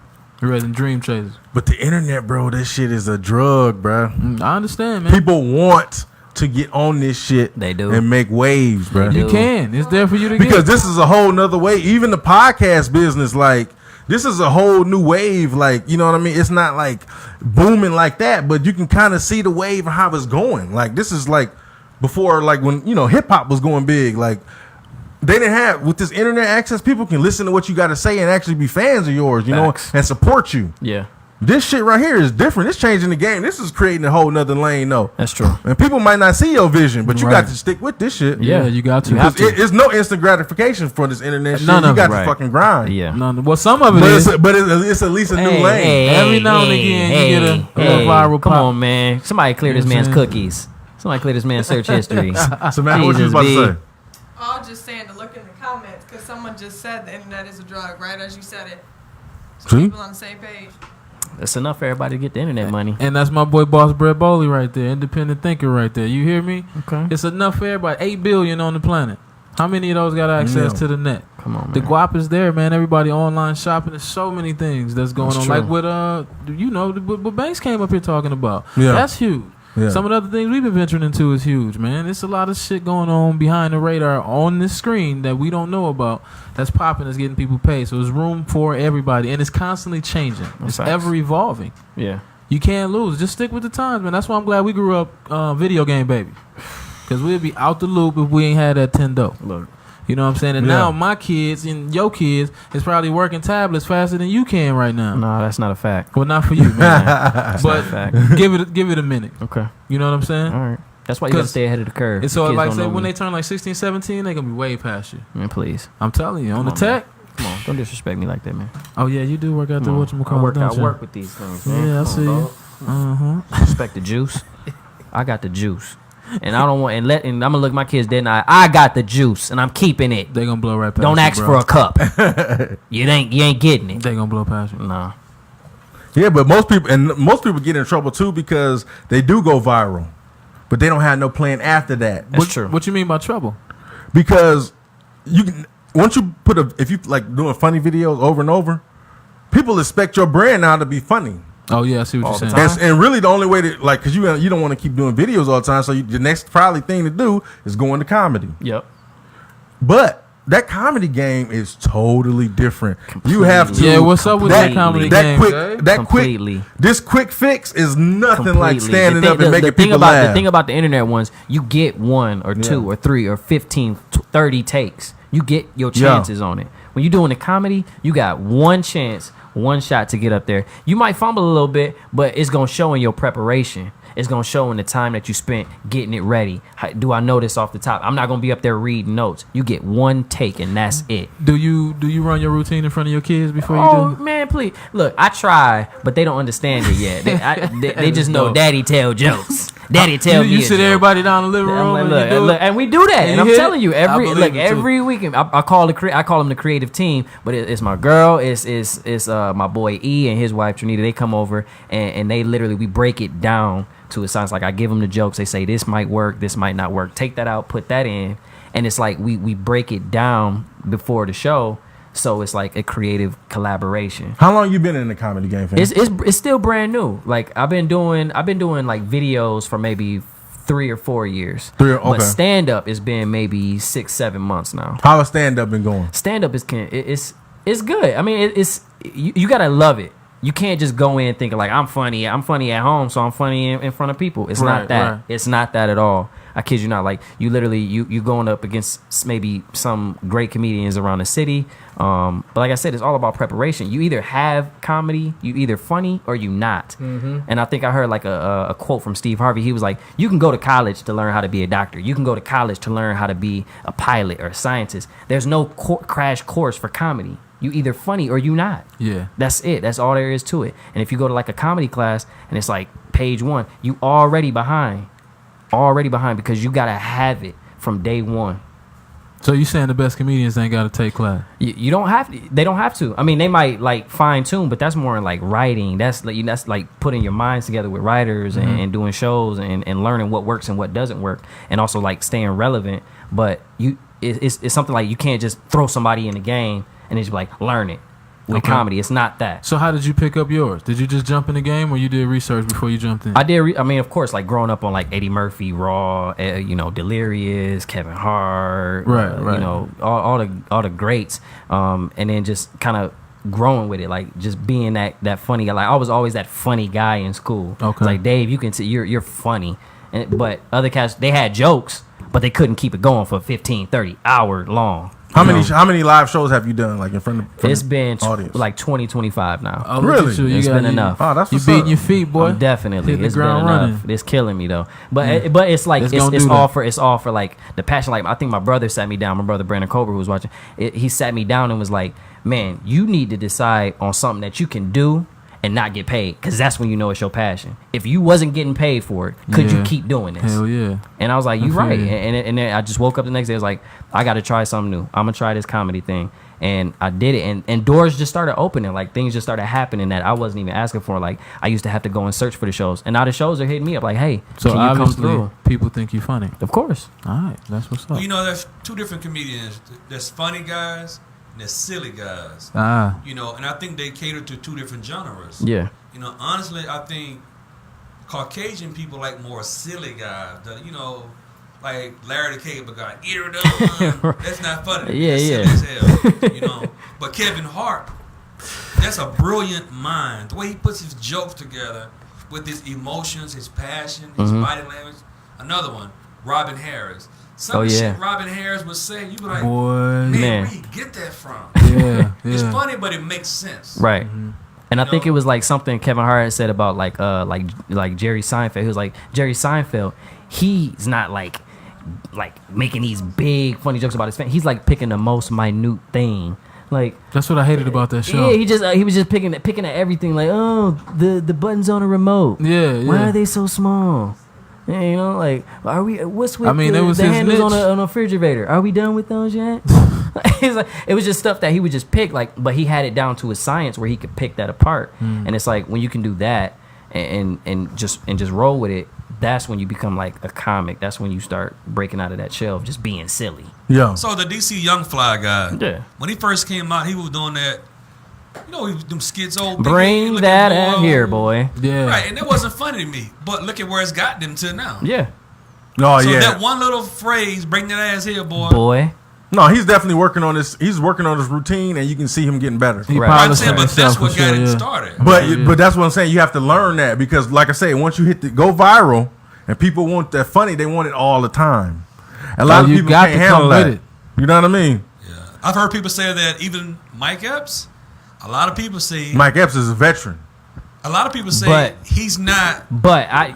We're raising dream chasers. But the internet, bro, this shit is a drug, bro. I understand, man. People want to get on this shit. They do. And make waves, bro. You can. It's there for you to Because get. this is a whole nother way. Even the podcast business, like, this is a whole new wave. Like, you know what I mean? It's not like booming like that, but you can kind of see the wave and how it's going. Like, this is like before, like when, you know, hip hop was going big. Like, they didn't have, with this internet access, people can listen to what you got to say and actually be fans of yours, you Facts. know, and support you. Yeah, This shit right here is different. It's changing the game. This is creating a whole nother lane, though. that's true. And people might not see your vision, but you Right. got to stick with this shit. Yeah, you got to. You have to. It's no instant gratification for this internet shit. None You of got it. to Right. fucking grind. Yeah. No, well, some of it But is. it's at least a new lane. Every now and again, you get a viral Come pop. on, man. Somebody clear You this know what man's I'm saying? cookies. Somebody clear this man's search history. So, man, what you was about Jesus, to B. say? I was just saying to look in the comments because someone just said the internet is a drug, right as you said it. So See? people on the same page. That's enough for everybody to get the internet money. And that's my boy Boss Brett Bowley right there, independent thinker right there. You hear me? Okay. It's enough for everybody. 8 billion on the planet. How many of those got access Yeah. to the net? Come on, man. The guap is there, man. Everybody online shopping. There's so many things that's going That's on. true. Like with what Banks came up here talking about. Yeah. That's huge. Yeah. Some of the other things we've been venturing into is huge, man. There's a lot of shit going on behind the radar on this screen that we don't know about. That's popping. That's getting people paid. So there's room for everybody, and it's constantly changing. It's facts. ever evolving. Yeah. You can't lose. Just stick with the times, man. That's why I'm glad we grew up video game baby. Because we'd be out the loop if we ain't had that Tendo. Look. You know what I'm saying? And Yeah. now my kids and your kids is probably working tablets faster than you can right now. No, that's not a fact. Well, not for you, man. That's not a but fact. give it a minute. Okay. You know what I'm saying? All right. That's why you got to 'Cause- stay ahead of the curve. And so, Kids like, don't say know when me. they turn like 16, 17, they gonna be way past you. Man, please. I'm telling you, on the on, tech. Come on. Don't disrespect me like that, man. Oh yeah, you do work out the Come on. whatchamacallit, I don't you? work with these things, man. Yeah, I Come see on, you. dog. Respect the juice. I got the juice. And I don't want and I'm gonna look my kids dead in the eye. I got the juice and I'm keeping it. They gonna blow right past Don't you, ask bro. for a cup. you ain't getting it. They gonna blow past you. Nah. Yeah, but most people get in trouble too because they do go viral, but they don't have no plan after that. That's true. What you mean by trouble? Because you can, once you if you like doing funny videos over and over, people expect your brand now to be funny. Oh yeah, I see what All you're the saying. time. And really the only way to, like, because you don't want to keep doing videos all the time, so the next probably thing to do is go into comedy. Yep. But that comedy game is totally different. You have to. Yeah, what's up with that comedy game? Completely. This quick fix is nothing like Completely. standing up and making thing people about laugh. The thing about the internet ones, you get 1 or 2 or 3 or 15, 30 takes. You get your chances on it. When you're doing a comedy, you got one chance, one shot to get up there. You might fumble a little bit, but it's going to show in your preparation. It's going to show in the time that you spent getting it ready. Do I know this off the top? I'm not going to be up there reading notes. You get one take and that's it. Do you run your routine in front of your kids before you Oh, do? man, please. Look, I try, but they don't understand it yet. They just know daddy tell jokes. Daddy tell me You a sit joke. everybody down in the living room I'm like, and you do look, it? and we do that. And And you I'm hit telling it? you, I believe it, too. every weekend, I call them the creative team, but it's my girl, it's my boy E and his wife Trinita. They come over and they literally we break it down to it sounds like I give them the jokes. They say this might work, this might not work. Take that out, put that in, and it's like we break it down before the show. So it's like a creative collaboration. How long you been in the comedy game, fam? It's still brand new. Like I've been doing like videos for maybe 3 or 4 years. Okay. But stand up has been maybe 6-7 months now. How has stand-up been going? Stand up is good. I mean it's you gotta love it. You can't just go in thinking like I'm funny at home, so I'm funny in front of people. It's not that. Right. It's not that at all. I kid you not. Like you literally you going up against maybe some great comedians around the city. But like I said, it's all about preparation. You either have comedy, you either funny or you not. And I think I heard like a quote from Steve Harvey. He was like, you can go to college to learn how to be a doctor. You can go to college to learn how to be a pilot or a scientist. There's no crash course for comedy. You either funny or you not. Yeah. That's it. That's all there is to it. And if you go to like a comedy class and it's like page 1, you already behind. Because you got to have it from day one. So you saying the best comedians ain't got to take class? You don't have to. They don't have to. I mean, they might like fine tune, but that's more in like writing. That's like putting your minds together with writers and doing shows and learning what works and what doesn't work, and also like staying relevant. But it's something like you can't just throw somebody in the game and just be like learn it. With comedy, it's not that. So how did you pick up yours? Did you just jump in the game, or you did research before you jumped in? I did. I mean, of course, like growing up on like Eddie Murphy, Raw, Delirious, Kevin Hart, right. All the greats, and then just kind of growing with it, like just being that funny guy. Like I was always that funny guy in school. Okay, it's like Dave, you can see you're funny, but other cats they had jokes, but they couldn't keep it going for 15, 30 hour long. How many live shows have you done like in front of it's been audience? Like 20, 25 now. Oh, really? It's been enough. Oh, that's you beating your feet, boy. Definitely. Hit the it's ground been running. enough. It's killing me though. But it's like it's all for like the passion. Like I think my brother sat me down. My brother David Colbert, who was watching, he sat me down and was like, "Man, you need to decide on something that you can do and not get paid, because that's when you know it's your passion. If you wasn't getting paid for it, could you keep doing this?" Hell yeah. And I was like, "You right." And then I just woke up the next day. I was like, "I got to try something new. I'm gonna try this comedy thing." And I did it, and doors just started opening. Like things just started happening that I wasn't even asking for. Like I used to have to go and search for the shows, and now the shows are hitting me up. Like, "Hey, so can you come through?" People think you funny. Of course. All right, that's what's up. Well, there's two different comedians. There's funny guys and there's silly guys. And I think they cater to two different genres. Yeah. Honestly, I think Caucasian people like more silly guys. Like Larry the Cable Guy, ear done. That's not funny. Yeah, that's silly as hell. But Kevin Hart, that's a brilliant mind. The way he puts his jokes together with his emotions, his passion, his body language. Another one, Robin Harris. Some shit Robin Harris would say, you be like, man, where you get that from? Yeah. It's funny, but it makes sense. Right. And I think it was like something Kevin Hart had said about like Jerry Seinfeld. He was like, Jerry Seinfeld, he's not like making these big funny jokes about his family. He's like picking the most minute thing. Like that's what I hated about that show. Yeah, he was just picking at everything. Like, oh, the buttons on the remote. Yeah. Why are they so small? Like, are we? What's with the handles on a refrigerator? Are we done with those yet? It was just stuff that he would just pick, but he had it down to a science where he could pick that apart. And it's like when you can do that and just roll with it, that's when you become like a comic. That's when you start breaking out of that shell of just being silly. Yeah. So the DC Young Fly guy, when he first came out, he was doing that. He was them skits old. Bring that out here, boy. Yeah. Right, and it wasn't funny to me, but look at where it's got them to now. Yeah. Oh, so that one little phrase, "Bring that ass here, boy." Boy. No, he's definitely working on this. He's working on his routine, and you can see him getting better. I'm saying, but that's what got it started. But that's what I'm saying. You have to learn that because, like I say, once you go viral, and people want that funny, they want it all the time. A lot of people can't handle that. You know what I mean? Yeah, I've heard people say that even Mike Epps. A lot of people say Mike Epps is a veteran. A lot of people say he's not. But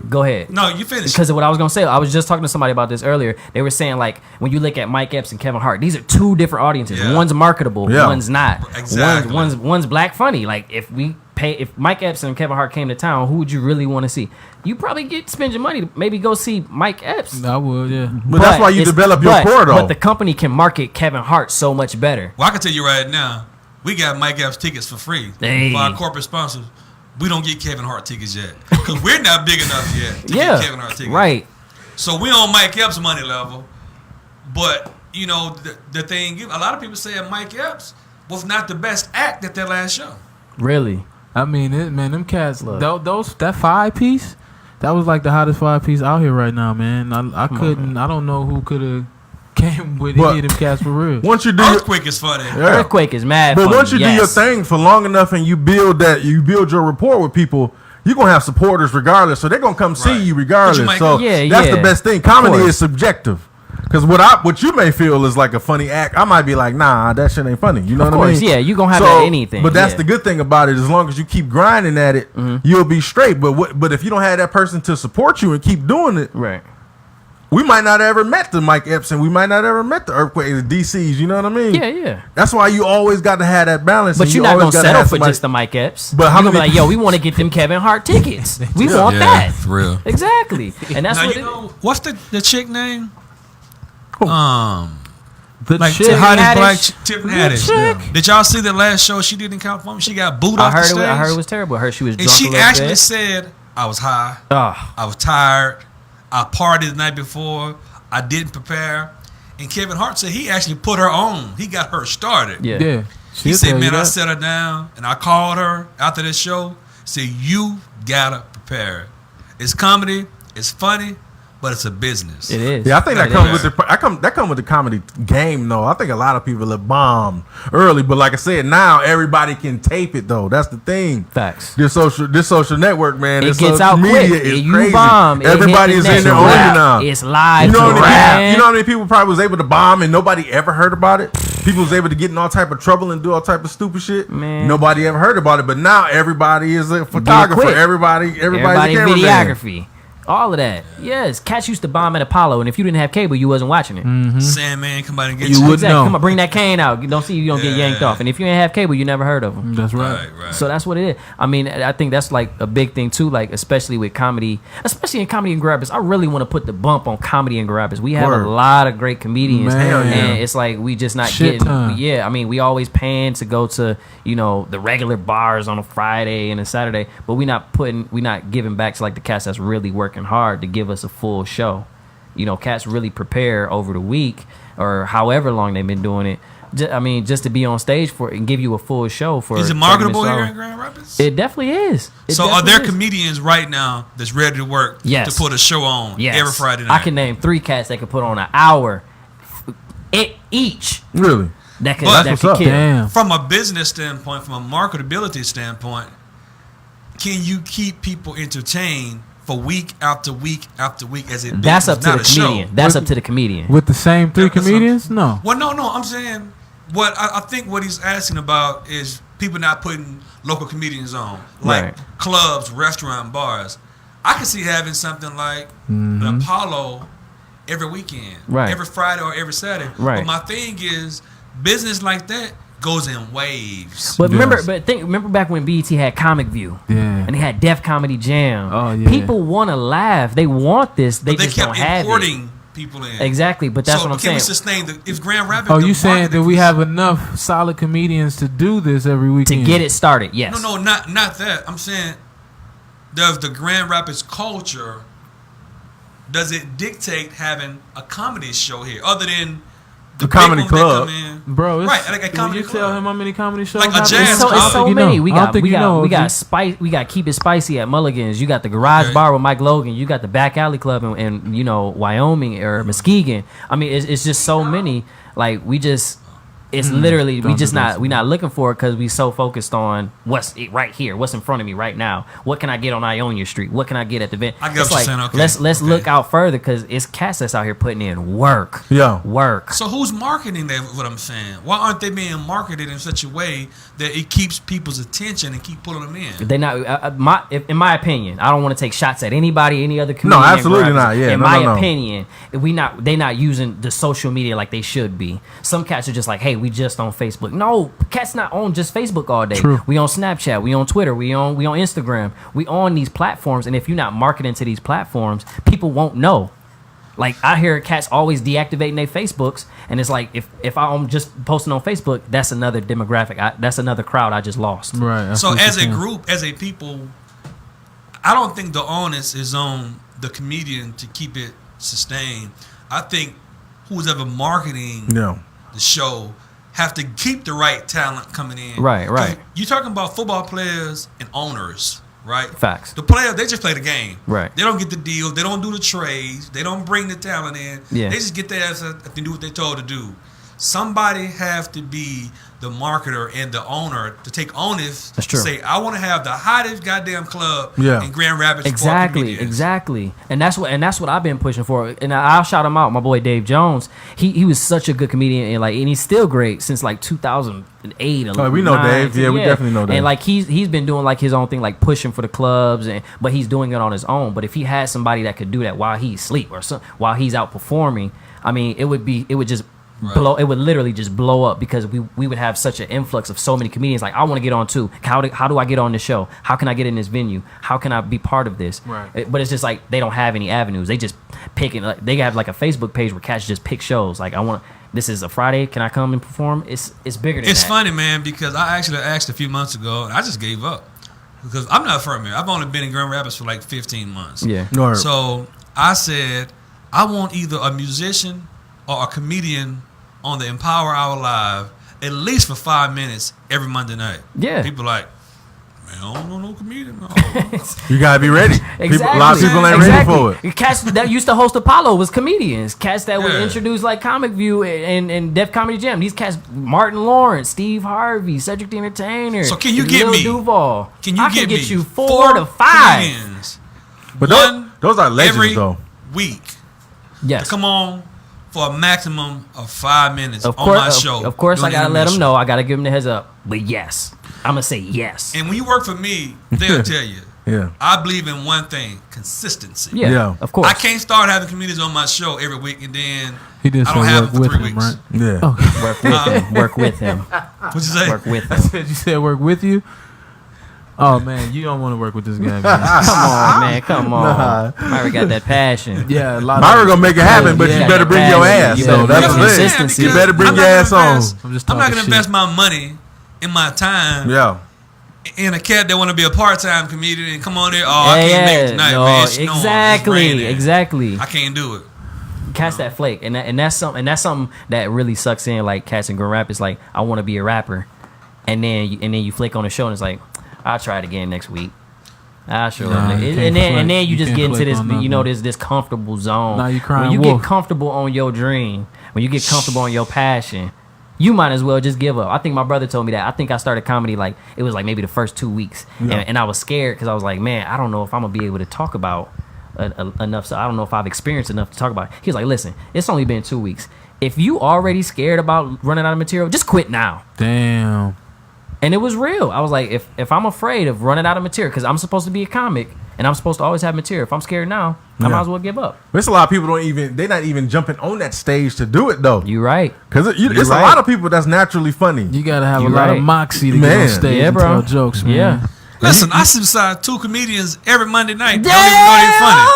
go ahead. No, you finish. Because of what I was going to say. I was just talking to somebody about this earlier. They were saying, like, when you look at Mike Epps and Kevin Hart, these are two different audiences. Yeah. One's marketable, one's not. Exactly. One's black funny. Like, if Mike Epps and Kevin Hart came to town, who would you really want to see? You probably spend your money to maybe go see Mike Epps. I would, yeah. But that's why you develop your core, though. But the company can market Kevin Hart so much better. Well, I can tell you right now, we got Mike Epps tickets for free for our corporate sponsors. We don't get Kevin Hart tickets yet because we're not big enough yet to get Kevin Hart tickets. Right. So we on Mike Epps' money level, but the thing, a lot of people say Mike Epps was not the best act at their last show. Really? I mean, them cats, that 5-piece, that was like the hottest 5-piece out here right now, man. I don't know who could have came with any of them cats for real. Once you do Earthquake is funny. Yeah. Earthquake is mad but funny. Once you do your thing for long enough and you build your rapport with people, you're gonna have supporters regardless. So they're gonna come see you regardless. So that's the best thing. Comedy is subjective. Because what you may feel is like a funny act, I might be like, nah, that shit ain't funny. You know what I mean? Yeah, you gonna have that anything. But that's the good thing about it. As long as you keep grinding at it, you'll be straight. But if you don't have that person to support you and keep doing it, right? We might not ever met the Mike Epps, and we might not ever met the Earthquakes, the DCs. You know what I mean? Yeah. That's why you always got to have that balance. But you're not gonna settle for just the Mike Epps. But how many be like, yo, we want to get them Kevin Hart tickets. We want that for real. Exactly, and that's now, what's the chick name? The like chick, the hottest black Tiffany Haddish. Yeah. Did y'all see the last show she did in California? She got booed off the stage. I heard it was terrible. I heard she was drunk. And she actually said, I was high. Oh. I was tired. I partied the night before. I didn't prepare. And Kevin Hart said he actually put her on. He got her started. Yeah. He said, man, I sat her down and I called her after this show. Said, you gotta prepare. It's comedy. It's funny. But it's a business. It is. Yeah, I think that comes with the comedy game, though. I think a lot of people have bombed early, but like I said, now everybody can tape it, though. That's the thing. Facts. This social network, man. It gets out media quick. is You crazy. bomb. Everybody is in there on you now. It's live. You know how many people probably was able to bomb and nobody ever heard about it? People was able to get in all type of trouble and do all type of stupid shit. Man. Nobody ever heard about it, but now everybody is a photographer. Everybody's a cameraman. Videography. All of that. Yes. Cats used to bomb at Apollo, and if you didn't have cable, you wasn't watching it. Sandman, come out and get you. Wouldn't know. Come on, bring that cane out. Don't see you don't get yanked off. And if you ain't have cable, you never heard of them. That's right. So that's what it is. I mean, I think that's like a big thing too, like especially with comedy, especially in Comedy and Grabbers. I really want to put the bump on Comedy and Grabbers. We have a lot of great comedians, and it's like we just not getting. Yeah, I mean, we always paying to go to the regular bars on a Friday and a Saturday, but we not giving back to like the cats that's really working hard to give us a full show. Cats really prepare over the week or however long they've been doing it. Just to be on stage for it and give you a full show for. Is it marketable here in Grand Rapids? It definitely is. Are there comedians right now that's ready to work to put a show on every Friday night? I can name 3 cats that could put on an hour each. Really? That could kill. Damn. From a business standpoint, from a marketability standpoint, can you keep people entertained for week after week after week as it? That's up to the comedian. That's up to the comedian. With the same 3 comedians? No. Well, no. I'm saying what I think what he's asking about is people not putting local comedians on, like clubs, restaurant, bars. I can see having something like the Apollo every weekend, every Friday or every Saturday. But my thing is, business like that goes in waves. But remember back when BET had Comic View, and they had Def Comedy Jam. Oh yeah. People want to laugh. They want this. They just don't have it. Importing people in. Exactly, but that's what I'm saying. Can we sustain if Grand Rapids? Oh, you saying that we have enough solid comedians to do this every weekend to get it started? Yes. No, not that. I'm saying, does the Grand Rapids culture, does it dictate having a comedy show here other than the comedy club, bro? Like a comedy you club. Tell him how many comedy shows? Like a jazz club. It's so many. We got Keep It Spicy at Mulligan's. You got the Garage Bar with Mike Logan. You got the Back Alley Club in Wyoming or Muskegon. I mean, it's just so many. Like we just. It's literally we not looking for it because we so focused on what's right here, what's in front of me right now. What can I get on Ionia Street? What can I get at the event? I get what you're saying. Okay. Let's look out further because it's cats that's out here putting in work. Yeah, work. So who's marketing that? What I'm saying? Why aren't they being marketed in such a way that it keeps people's attention and keep pulling them in? They not. In my opinion, I don't want to take shots at anybody, any other comedian. No, absolutely not. Yeah, in my opinion, they not using the social media like they should be. Some cats are just like, hey, we just on Facebook. No, cats not on just Facebook all day. True. We on Snapchat, we on Twitter, we on Instagram, we on these platforms, and if you're not marketing to these platforms, people won't know. Like I hear cats always deactivating their Facebooks, and it's like if I'm just posting on Facebook, that's another demographic. That's another crowd I just lost. Right. So as a group, as a people, I don't think the onus is on the comedian to keep it sustained. I think who's ever marketing the show have to keep the right talent coming in. Right. You're talking about football players and owners, right? Facts. The players, they just play the game. Right. They don't get the deals. They don't do the trades. They don't bring the talent in. Yeah. They just get their ass up and do what they're told to do. somebody have to be the marketer and the owner to take onus That's to true. say, I want to have the hottest goddamn club Yeah. in Grand Rapids. Exactly. And that's what I've been pushing for. And I'll shout him out, my boy Dave Jones. He was such a good comedian, and he's still great since like 2008. Oh, we know Dave. Yeah, we definitely know Dave. And like he's been doing like his own thing, like pushing for the clubs, but he's doing it on his own. But if he had somebody that could do that while he's asleep or while he's out performing, I mean, it would just blow. It would literally just blow up because we would have such an influx of so many comedians. Like, I want to get on too. How do I get on this show? How can I get in this venue? How can I be part of this? Right. But it's just like they don't have any avenues. They just pick it. Like, they have like a Facebook page where cats just pick shows. Like, this is a Friday. Can I come and perform? It's bigger than that. It's funny, man, because I actually asked a few months ago, and I just gave up because I'm not from here. I've only been in Grand Rapids for like 15 months. Yeah. Right. So I said, I want either a musician or a comedian on the Empower Hour Live at least for 5 minutes every Monday night. Yeah. People like, man, I don't know no comedian. You gotta be ready. Exactly. A lot of people ain't ready for it. Cats that used to host Apollo was comedians. Cats that would Yeah. introduce like Comic View and Def Comedy Jam. These cats, Martin Lawrence, Steve Harvey, Cedric the Entertainer. So can you Lil get me? Duval. Can you I get can get me you 4 to 5. comedians But one those are legends, every though. week Yes. to come on for a maximum of 5 minutes Of on course, my show. Of course, I doing gotta let them intermission. know. I gotta give them the heads up. But yes, I'm gonna say yes. And when you work for me, they'll tell you. Yeah. I believe in one thing: consistency. Yeah, Yeah. of course. I can't start having comedians on my show every week and then He did I don't say have work them for with 3 him, weeks. right? Yeah. Work with him. Work with him. What'd you say? Work with I him. said you said work with you. Oh man, you don't want to work with this guy, man. Come on, man. Come on. Myra got that passion. Yeah, a lot. Myra gonna make it happen, but Yeah, you better bring your ass. you So better that's bring the your thing. consistency. You better bring your ass on. I'm just I'm not talking gonna shit. invest my money and my time Yeah. in a cat that want to be a part-time comedian and come on there. Oh, I can't make it tonight, man. It's snowing. It's raining. Exactly. I can't do it. Cats that flake, and that's something that really sucks in. Like cats in Grand Rapids, like I want to be a rapper, and then you flake on the show, and it's like I'll try it again next week. I'll show Nah, up, you and can't then flake. you just You get can't into this, flake on nothing. this comfortable zone. Nah, you crying when you wolf. get comfortable on your dream, when you get comfortable on your passion, you might as well just give up. I think my brother told me that. I think I started comedy like it was like maybe the first 2 weeks, and I was scared because I was like, man, I don't know if I'm gonna be able to talk about enough. So I don't know if I've experienced enough to talk about it. He was like, listen, it's only been 2 weeks. If you already scared about running out of material, just quit now. Damn. And it was real. I was like, if I'm afraid of running out of material, because I'm supposed to be a comic and I'm supposed to always have material. If I'm scared now, I might as well give up. There's a lot of people they're not even jumping on that stage to do it though. You right. Because it's right. a lot of people that's naturally funny. You gotta have You a lot right. of moxie to get Man. on stage Yeah, and bro. tell jokes, man. Yeah. Listen, I sit beside 2 comedians every Monday night. Don't even know they're funny.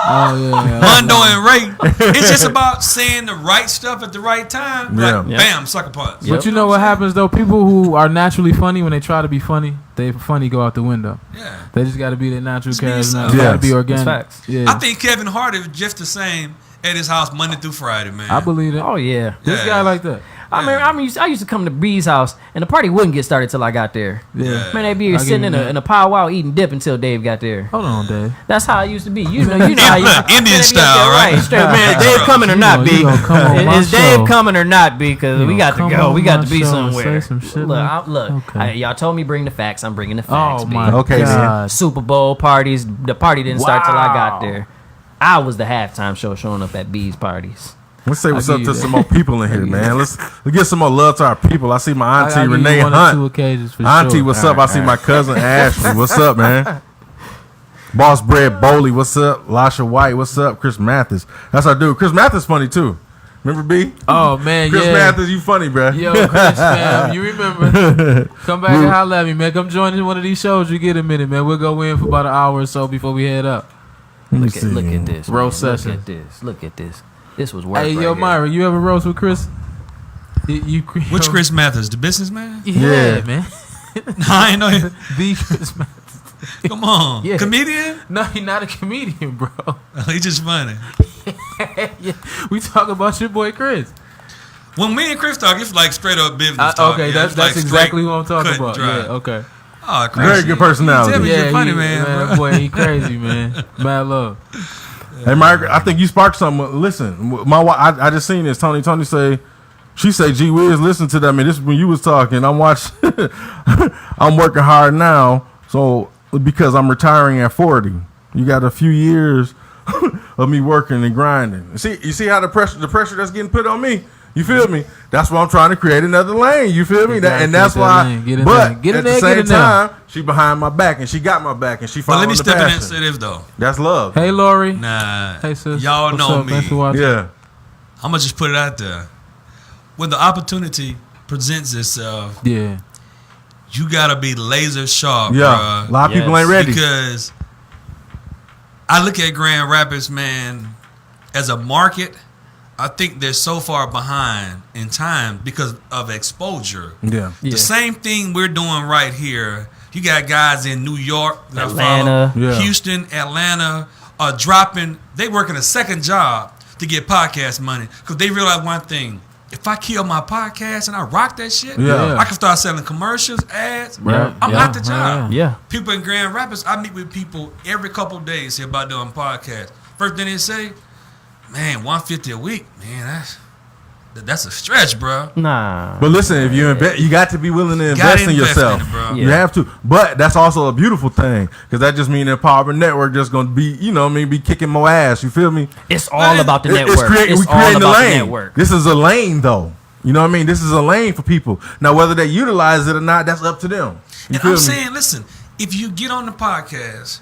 Oh yeah. Mondo and Ray. It's just about saying the right stuff at the right time. Yeah. Like, Yep. bam, sucker punch. Yep. But you know what happens though? People who are naturally funny, when they try to be funny, they funny go out the window. Yeah. They just got to be their natural Just be charisma. yourself. They got to Yes. be organic. That's facts. Yeah, I think Kevin Hart is just the same at his house Monday through Friday, man. I believe it. Oh yeah. This Yeah. guy like that. I used to come to Bree's house and the party wouldn't get started till I got there. Yeah. Man, they'd be here I'll sitting give you that. in a powwow eating dip until Dave got there. Hold on, Dave. That's how it used to be. You know how you Look, Indian they'd be up style, there, right? Straight, man, Yeah. Dave coming or You not, gonna- B? you gonna come on my Is Dave show. coming or not, B? Because You we got to gonna go. come We on got my to be show and somewhere. say some shit, Look, man? Okay. y'all told me bring the facts. I'm bringing the facts. Oh B. my Okay, then. God. Super Bowl parties. The party didn't start till I got Wow. there. I was the halftime show showing up at B's parties. Let's say what's I'll up give to you some that. more people in here, man. Let's give some more love to our people. I see my auntie I'll give you Renee one or Hunt. two occasions for Auntie, sure. what's up? I see my cousin Ashley. What's up, man? Boss Bread Bowley, what's up? Lasha White, what's up? Chris Mathis. That's our dude. Chris Mathis funny too. Remember B? Oh man, Chris yeah. Mathis, you funny, bro. Yo, Chris, fam, you remember? Come back and holler at me, man. Come join in one of these shows. You get a minute, man. We'll go in for about an hour or so before we head up. Look at this. Roast man. session. Look at this. Look at this. This was work. Hey, right yo, here. Myra, you ever roast with Chris? Which Chris Mathers? The businessman? Yeah, Yeah. man. I ain't know him. The Chris Mathis. Come on. Yeah. Comedian? No, he's not a comedian, bro. He's just funny. Yeah, we talk about your boy Chris. When me and Chris talk, it's like straight up business talk. Okay, Yeah, that's it's like exactly straight what I'm talking cut and about. dry. Yeah, okay. Oh, Chris. Very good personality. Tell me Yeah, you're funny, he, man. Bro. boy, he crazy, man. Mad love. Hey, Margaret, I think you sparked something. Listen, my I just seen this. Tony say She say, "Gee Wizz, listen to that, man. This is when you was talking. I'm watching. I'm working hard now, so because I'm retiring at 40. You got a few years of me working and grinding. You see how the pressure that's getting put on me. You feel me? That's why I'm trying to create another lane. You feel me? And that's why. But at the same time, she behind my back and she got my back and she following the passion. But let me step in and say this though. That's love. Hey Lori. Nah. Hey sis. Y'all know me. Yeah. I'm gonna just put it out there. When the opportunity presents itself, yeah, you gotta be laser sharp. Yeah. Bruh. A lot of people ain't ready Because I look at Grand Rapids, man, as a market. I think they're so far behind in time because of exposure. Yeah. The same thing we're doing right here. You got guys in New York, Atlanta, Houston, Atlanta, are dropping. They working a second job to get podcast money because they realize one thing. If I kill my podcast and I rock that shit, I can start selling commercials, ads. I'm out the job. People in Grand Rapids, I meet with people every couple of days here about doing podcasts. First thing they say, man, $150 a week, man, that's a stretch, bro. Nah. But listen, if you invest, you got to be willing to invest in yourself. Bro. You have to. But that's also a beautiful thing because that just means the Empowerment Network just gonna be, be kicking more ass. You feel me? It's all about the network. We creating the lane. This is a lane, though. You know what I mean? This is a lane for people. Now, whether they utilize it or not, that's up to them. And I'm saying, listen, if you get on the podcast,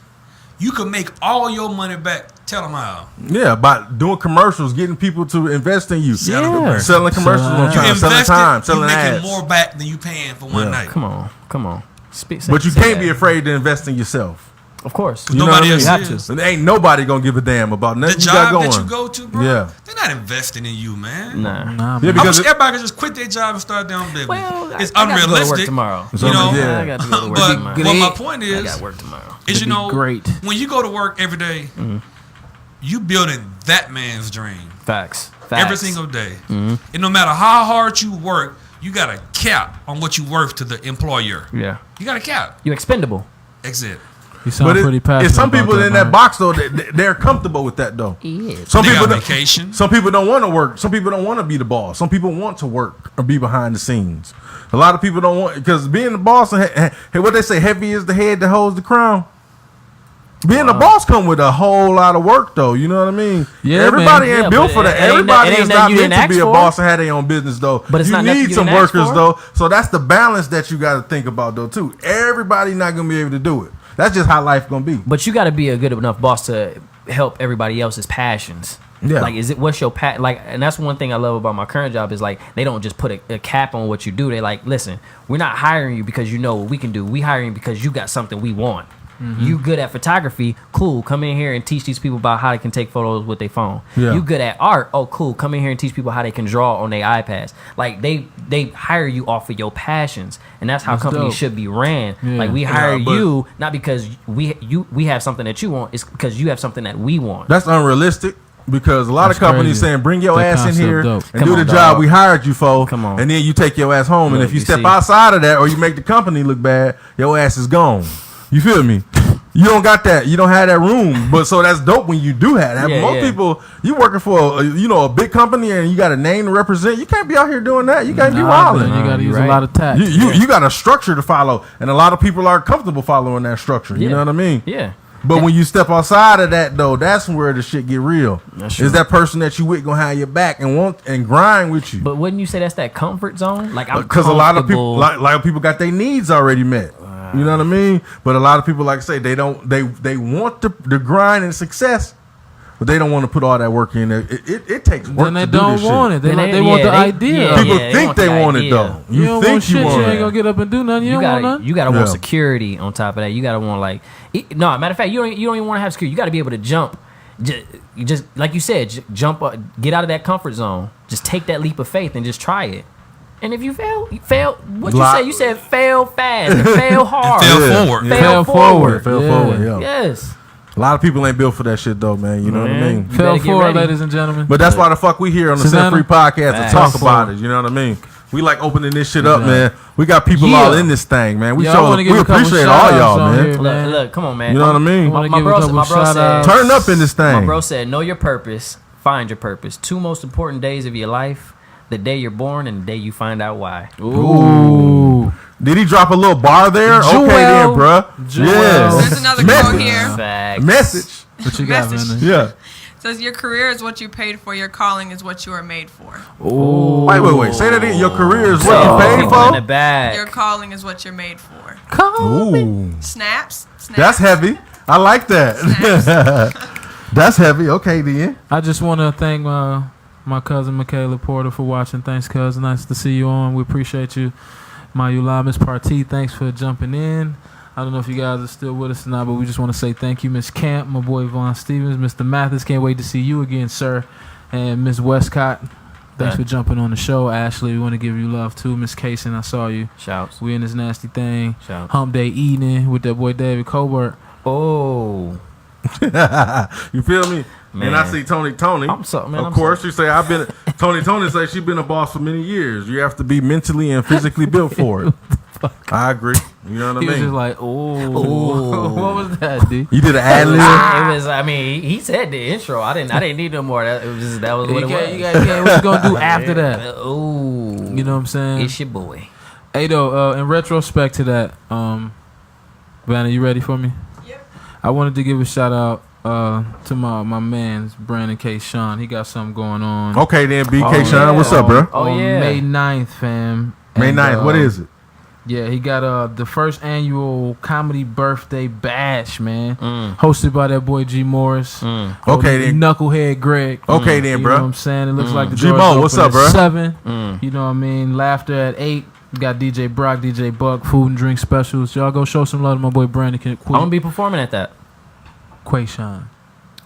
you can make all your money back. Tell them how. Yeah, by doing commercials, getting people to invest in you. Selling commercials on time, selling time, selling ads. You're making more back than you paying for one night. Come on. But you can't be afraid to invest in yourself. Of course. Nobody else is. And ain't nobody gonna give a damn about nothing the you got going. That you go to, bro. They're not investing in you, man. Nah. Yeah, because everybody can just quit their job and start their own business. Well, it's I unrealistic. got to go to work tomorrow. I got to go to work tomorrow. But my point is, I got work tomorrow. Is great. When you go to work every day, you building that man's dream. Facts. Every single day. And no matter how hard you work, you got a cap on what you worth to the employer. Yeah. You got a cap. You're expendable. Exit. You sound pretty passionate. Some people in that box though, they're comfortable with that though. Yeah. Some people got vacation. Some people don't want to work. Some people don't want to be the boss. Some people want to work or be behind the scenes. A lot of people don't want because being the boss. What they say, heavy is the head that holds the crown. Being a boss come with a whole lot of work, though. You know what I mean? Yeah, everybody ain't built for that. Everybody is not meant to be a boss and have their own business, though. But it's you not need some workers, though. So that's the balance that you got to think about, though, too. Everybody not gonna be able to do it. That's just how life gonna be. But you got to be a good enough boss to help everybody else's passions. Yeah. Like, what's your and that's one thing I love about my current job is like they don't just put a cap on what you do. They like, listen, we're not hiring you because you know what we can do. We hiring you because you got something we want. You good at photography, cool. Come in here and teach these people about how they can take photos with their phone. You good at art, oh cool. Come in here and teach people how they can draw on their iPads. Like they hire you off of your passions, and that's how companies should be ran. Like we hire you not because we have something that you want. It's because you have something that we want. That's unrealistic. Because a lot of companies saying, bring your ass in here and do the job we hired you for, and then you take your ass home. And if you step outside of that or you make the company look bad, your ass is gone. You feel me? You don't got that. You don't have that room. But so that's dope when you do have that. Most people, you working for a big company and you got a name to represent. You can't be out here doing that. You can't be wilding. You got to use a lot of tact. You got a structure to follow, and a lot of people are comfortable following that structure. You know what I mean? Yeah. But when you step outside of that, though, that's where the shit get real. Is that person that you with gonna have your back and want and grind with you? But wouldn't you say that's that comfort zone? Like, because a lot of people, like people got their needs already met. You know what I mean? But a lot of people, like I say, they don't. They want the grind and success, but they don't want to put all that work in there. It takes work. Then they don't want it. They want the idea. People think they want it though. You don't want shit. You ain't gonna get up and do nothing. You don't want nothing. You gotta want security on top of that. You gotta want matter of fact, you don't even want to have security. You gotta be able to jump. Just like you said, jump up, get out of that comfort zone. Just take that leap of faith and just try it. And if you fail, what'd you say? You said fail fast, and fail hard, and fail forward. Fail forward. Yeah. Yes. A lot of people ain't built for that shit though, man. You know what I mean? Fail forward, ladies and gentlemen. But that's why the fuck we here on the SimpFree Podcast to talk about it. You know what I mean? We like opening this shit up, man. We got people all in this thing, man. We appreciate all y'all, man. Look, come on, man. You know what I mean? My bro said, turn up in this thing. My bro said, know your purpose, find your purpose. 2 most important days of your life. the day you're born and the day you find out why. Ooh. Did he drop a little bar there? Joel. Okay then, bro. Yes. There's another quote here. Facts. Message. What you got, Message. man? Yeah. Says your career is what you paid for. Your calling is what you are made for. Ooh. Wait. Say that again. Your career is what Oh, you paid people in the for? back. Your calling is what you're made for. Ooh. Snaps. That's heavy. I like that. That's heavy. Okay, then. I just want to thank my cousin Michaela Porter for watching. Thanks, cousin. Nice to see you on. We appreciate you. My Miss Party, thanks for jumping in. I don't know if you guys are still with us or not, but we just want to say thank you, Miss Camp, my boy Vaughn Stevens, Mr. Mathis. Can't wait to see you again, sir. And Miss Westcott, thanks for jumping on the show. Ashley, we want to give you love too. Miss Kaysen, I saw you. Shouts. We in this nasty thing. Shouts. Hump day eating with that boy David Colbert. Oh. You feel me? Man. And I see Tony. Of course, you say I've been. Tony say she's been a boss for many years. You have to be mentally and physically built for it. I agree. You know what He I was mean? just like, oh, what was that, D? You did an ad lib. It was. I mean, he said the intro. I didn't need no more. That was what it was. What you gonna do after that? Oh, You know what I'm saying? it's your boy. Hey, though, in retrospect to that, Vanna, you ready for me? Yep. I wanted to give a shout out to my man's Brandon K. Sean. He got something going on. Okay, then, BK Oh, Sean. yeah. What's up, bro? Oh, on yeah. May 9th, fam. May And, 9th. What is it? Yeah, he got the first annual comedy birthday bash, man. Mm. Hosted by that boy G Morris. Okay, then. Knucklehead Greg. Okay, then, You know bro. what I'm saying? It looks like the G-Mo, doors what's open up, bro? at 7. Mm. You know what I mean? Laughter at 8. We got DJ Brock, DJ Buck, food and drink specials. Y'all go show some love to my boy Brandon I'm gonna be performing at that. Quayshawn.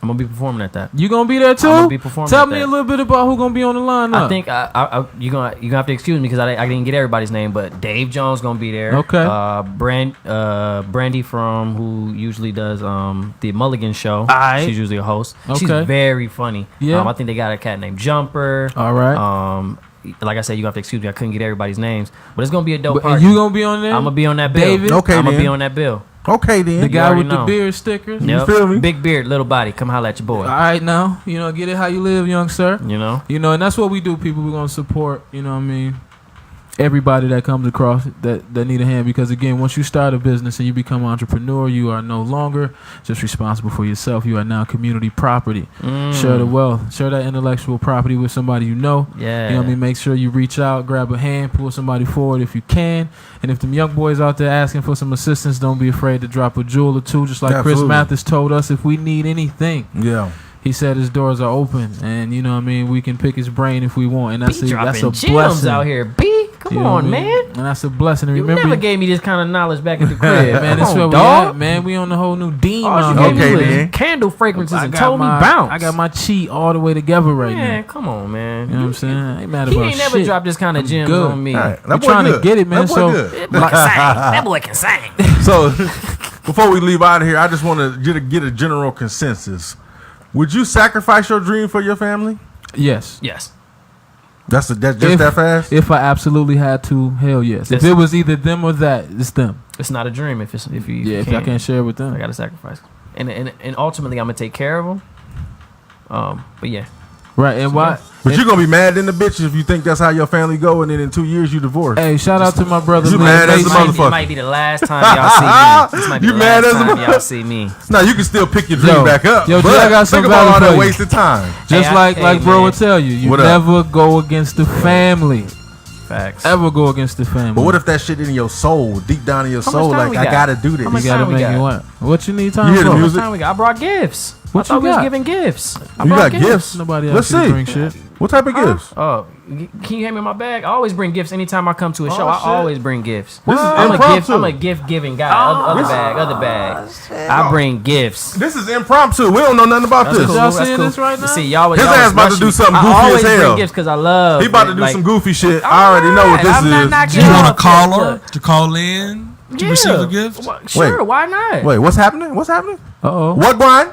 I'm gonna be performing at that. You gonna be there too? I'm gonna be performing Tell at me that. a little bit about who gonna be on the lineup. I think you gonna have to excuse me because I didn't get everybody's name, but Dave Jones gonna be there. Okay. Brandy from who usually does the Mulligan show. Aight. She's usually a host. She's Okay. very funny. Yeah. I think they got a cat named Jumper. All right. Like I said, you have to excuse me. I couldn't get everybody's names, but it's gonna be a dope But- party. and you gonna be on there? I'm gonna be on that bill. David? Okay, I'm gonna be then. on that bill. Okay, then. the guy already with the know. beard stickers. Yep. feel me? Big beard, little body. Come holla at your boy. All right, now get it how you live, young sir. You know. And that's what we do, people. We're gonna support. You know what I mean? Everybody that comes across that need a hand, because again, once you start a business and you become an entrepreneur, you are no longer just responsible for yourself. You are now community property. Share the wealth, share that intellectual property with somebody you know. Yeah. You know what I mean? Make sure you reach out, grab a hand, pull somebody forward if you can. And if them young boys out there asking for some assistance, don't be afraid to drop a jewel or two. Just like Absolutely. Chris Mathis told us, if we need anything, Yeah. he said his doors are open, and you know what I mean, we can pick his brain if we want, and that's B a dropping gems blessing out here. B, come You know what on, I mean? man. And that's a blessing. And You remember, never gave me this kind of knowledge back at the crib, yeah, man, that's Come where on, we dog. at, man. We on the whole new Dean All out you here. gave me Okay, was then. candle fragrances I and got told me my bounce. I got my cheat all the way together right Man, now. come on, man. You know what I'm saying? I ain't mad He about ain't never shit. dropped this kind of I'm gems good. on me. All right. We trying to get it, man. That boy So good. That boy can sing. That boy can sing. So, before we leave out of here, I just want to get a general consensus. Would you sacrifice your dream for your family? yes. Yes. That's just If- that fast? If I absolutely had to, hell yes. If This- it was either them or that, it's them. It's not a dream if you Yeah, if I can't share it with them. I gotta sacrifice. And ultimately I'm gonna take care of them. But yeah. Right, and why? But you're going to be mad in the bitch if you think that's how your family go, and then in 2 years you divorce. Hey, shout out to my brother. You Lynn mad as a Mason. motherfucker. It might be the last time y'all see me. This might be You the mad last as a time mother- y'all see me. Now, you can still pick your dream Yo, back up. yo, but Jay, I got think some about all value that for you. wasted time. Just Hey, like bro man. would tell you, you What up? never go against the family. Facts. Ever go against the family. But what if that shit in your soul, deep down in your How much soul, time like, we I got? got to do this? How much you gotta time we make got? me what? What you need time You hear the for? music? Time we got? I brought gifts. What I thought you we was got? giving gifts. I You brought got gifts? Nobody Let's else see. drink shit. What type of gifts? Oh, can you hand me my bag? I always bring gifts anytime I come to a show. I shit. always bring gifts. This is I'm impromptu. a gift giving guy. Other bag. I bring gifts. This is impromptu. We don't know nothing about That's this. cool. Y'all that's seeing cool. this right now? See, y'all His y'all ass was about to rushing do me. something I goofy as always hell. bring gifts because I love. He about to do like- some goofy shit. I'm I already know what not- this I'm not is. knocking You it want a off. caller Look, to call in to yeah. receive a gift? Sure, Wait. why not? Wait, what's happening? What's happening? Uh-oh. What, Brian?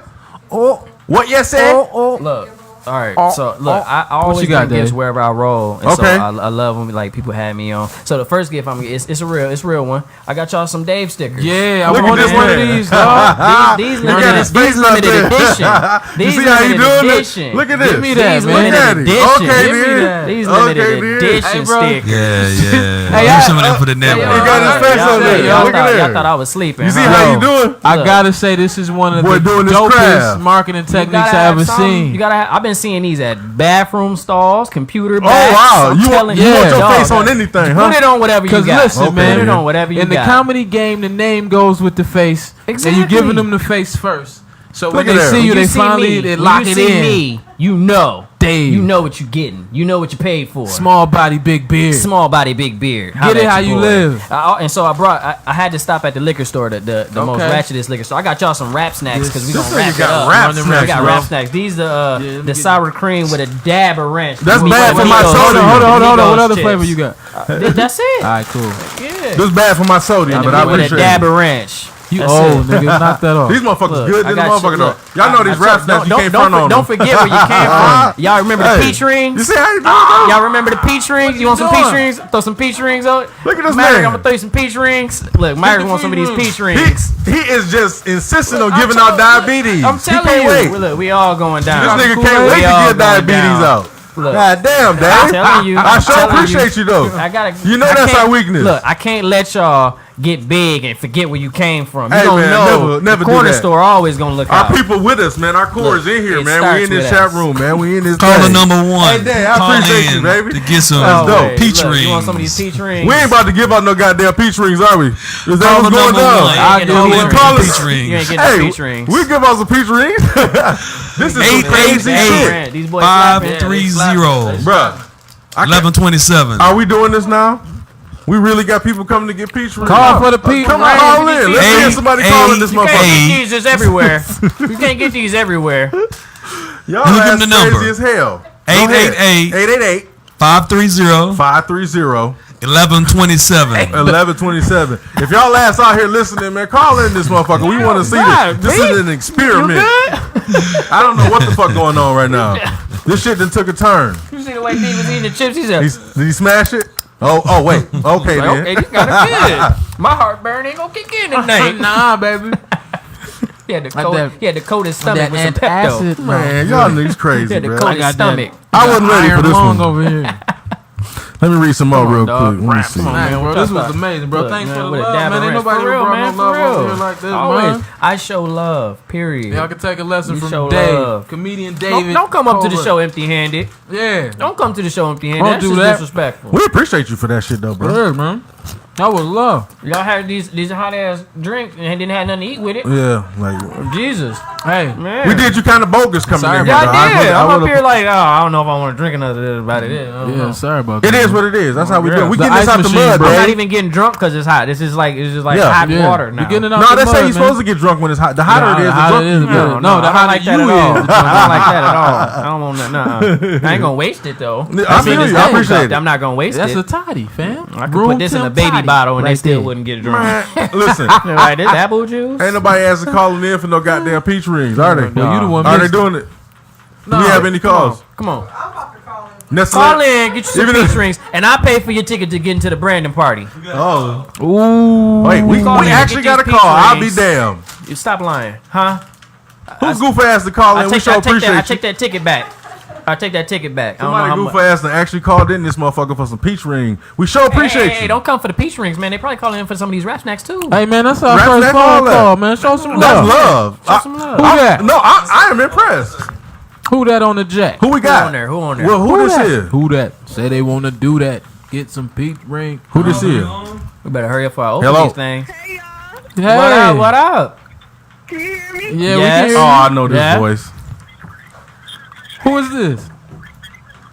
Oh, what you said? Look, All right, so look, I always get gifts wherever I roll, and so I love when like people have me on. So the first gift it's a real one. I got y'all some Dave stickers. Yeah, I wanted one of these, dog. These limited edition. These limited edition. Look at this. Give me that, man. These limited edition stickers. Yeah. Hey, Use some of them for the network. He got his face on there. Look at that. Y'all thought I was sleeping. You see how you doing? I gotta say, this is one of the dopest marketing techniques I ever seen. You gotta. I've been seeing these at bathroom stalls, computer bags. Oh wow! You want your face on anything, huh? Put it on whatever you got. Because listen, man, put it on whatever you got. In the comedy game, the name goes with the face. Exactly. And you're giving them the face first. So when they see you, they finally lock it in. You see me, you know. Dave. You know what you're getting. You know what you paid for. Small body, big beard. Small body, big beard. Get it how you live. And so I had to stop at the liquor store, the most ratchetest liquor store. I got y'all some rap snacks because we gonna wrap it up. We got rap snacks. These the sour cream with a dab of ranch. That's bad for my sodium. Hold on. What other flavor you got? That's it. All right, cool. Yeah. This is bad for my sodium, but I appreciate it. With a dab of ranch. Nigga, knock that off. These motherfuckers good. These motherfuckers though. Y'all know these rap snacks. You can't front on them. Don't forget where you came from. Y'all remember the peach rings? You see how you doing? Y'all remember the peach rings? You want some peach rings? Throw some peach rings on it. Look at this Myrick, man. I'm gonna throw you some peach rings. Look, Myrick wants some of these peach rings. He is just insisting on giving out diabetes. I'm telling you. Look, we all going down. This nigga can't wait to get diabetes out. Look, God damn, Dave. I'm telling you. I sure appreciate you though. You know that's our weakness. Look, I can't let y'all get big and forget where you came from. You hey, don't man, know never the corner do that. store always gonna look out. Our people with us, man. Our core is in here, man. We in this chat room, man. We in this. Caller number one. Hey, Dave, I appreciate you, baby. To get some peach rings. You want some of these peach rings? We ain't about to give out no goddamn peach rings, are we? Is that what's going down? Peach rings. You ain't getting no peach rings. We give out some peach rings. This is some crazy shit. 530, bruh. 1127. Are we doing this now? We really got people coming to get peach rings. Call for the peach. Come on, call in. Let's hear somebody calling this motherfucker. You can't get these just everywhere. You can't get these everywhere. Y'all ass crazy as hell. 888 530 1127. 1127. If y'all ass out here listening, man, call in this motherfucker. We want to see this. This is an experiment. I don't know what the fuck going on right now. This shit done took a turn. You see the way he was eating the chips? He said, did he smash it? Oh wait. Okay, then. Okay, this got it good. My heartburn ain't gonna kick in tonight. Nah, baby. He had to coat his stomach with some Pepto. Man, y'all niggas crazy, He had to bro. coat his stomach. I wasn't ready for this one. Over here. Let me read some more real quick. Let me see. Man, bro, this was amazing, bro. Thanks for the love, man. Ain't nobody for real, brought man. no love over here like this, man. I show love, period. Y'all can take a lesson from show Dave, love. Comedian David. Don't come up to the show empty-handed. Yeah. Don't come to the show empty-handed. Don't do that. Disrespectful. We appreciate you for that shit, though, bro. Yeah, man. That was love. Y'all had these hot ass drinks and didn't have nothing to eat with it. Yeah, like Jesus. Hey, man. We did you kind of bogus coming in. Yeah, I did. I'm up here like, I don't know if I want to drink another about it. Yeah, sorry about that. It is what it is. That's how we do it. We The getting this ice out the machine, mud, bro. bro. I'm not even getting drunk because it's hot. This is like hot water now. You're getting it out No, the that's mud, how you're man. supposed to get drunk when it's hot. The hotter it is, the drunk. No, the I don't like hotter that you at all. is. I don't like that at all. I don't want that. I ain't gonna waste it though. I feel you. I appreciate it. I'm not gonna waste That's it. a toddy, fam. I could put this in a baby bottle and they still wouldn't get drunk. Man, listen. Like this apple juice. Ain't nobody asking calling in for no goddamn peach rings, are they? No, you the one Are they missing. doing it? No. Do we have any calls? Come on. I'm about to call him. Call in, get you some peach rings, and I pay for your ticket to get into the Brandon party. Oh. Ooh. Wait, we actually got a call. I'll be damned. You stop lying, huh? Who's goofy ass to call in? We sure appreciate you. I take that ticket back. I take that ticket back. Somebody goofy ass and actually called in this motherfucker for some peach ring. We sure appreciate you. Hey, don't come for the peach rings, man. They probably calling in for some of these rap snacks too. Hey, man, that's our Rap first snack, phone all that. call, man. Show some love. That's love. Show some love. Who that? No, I am impressed. Who that on the jack? Who we got? Who on there? Who on there? Well, who this that? is? Who that? Say they want to do that. Get some peach ring. Who this is? We better hurry up for open Hello. these things. Hey y'all, Hey. What up? What up? can you hear me? Yeah, Yes. we can hear Oh, you. I know this Yeah. voice. Who is this?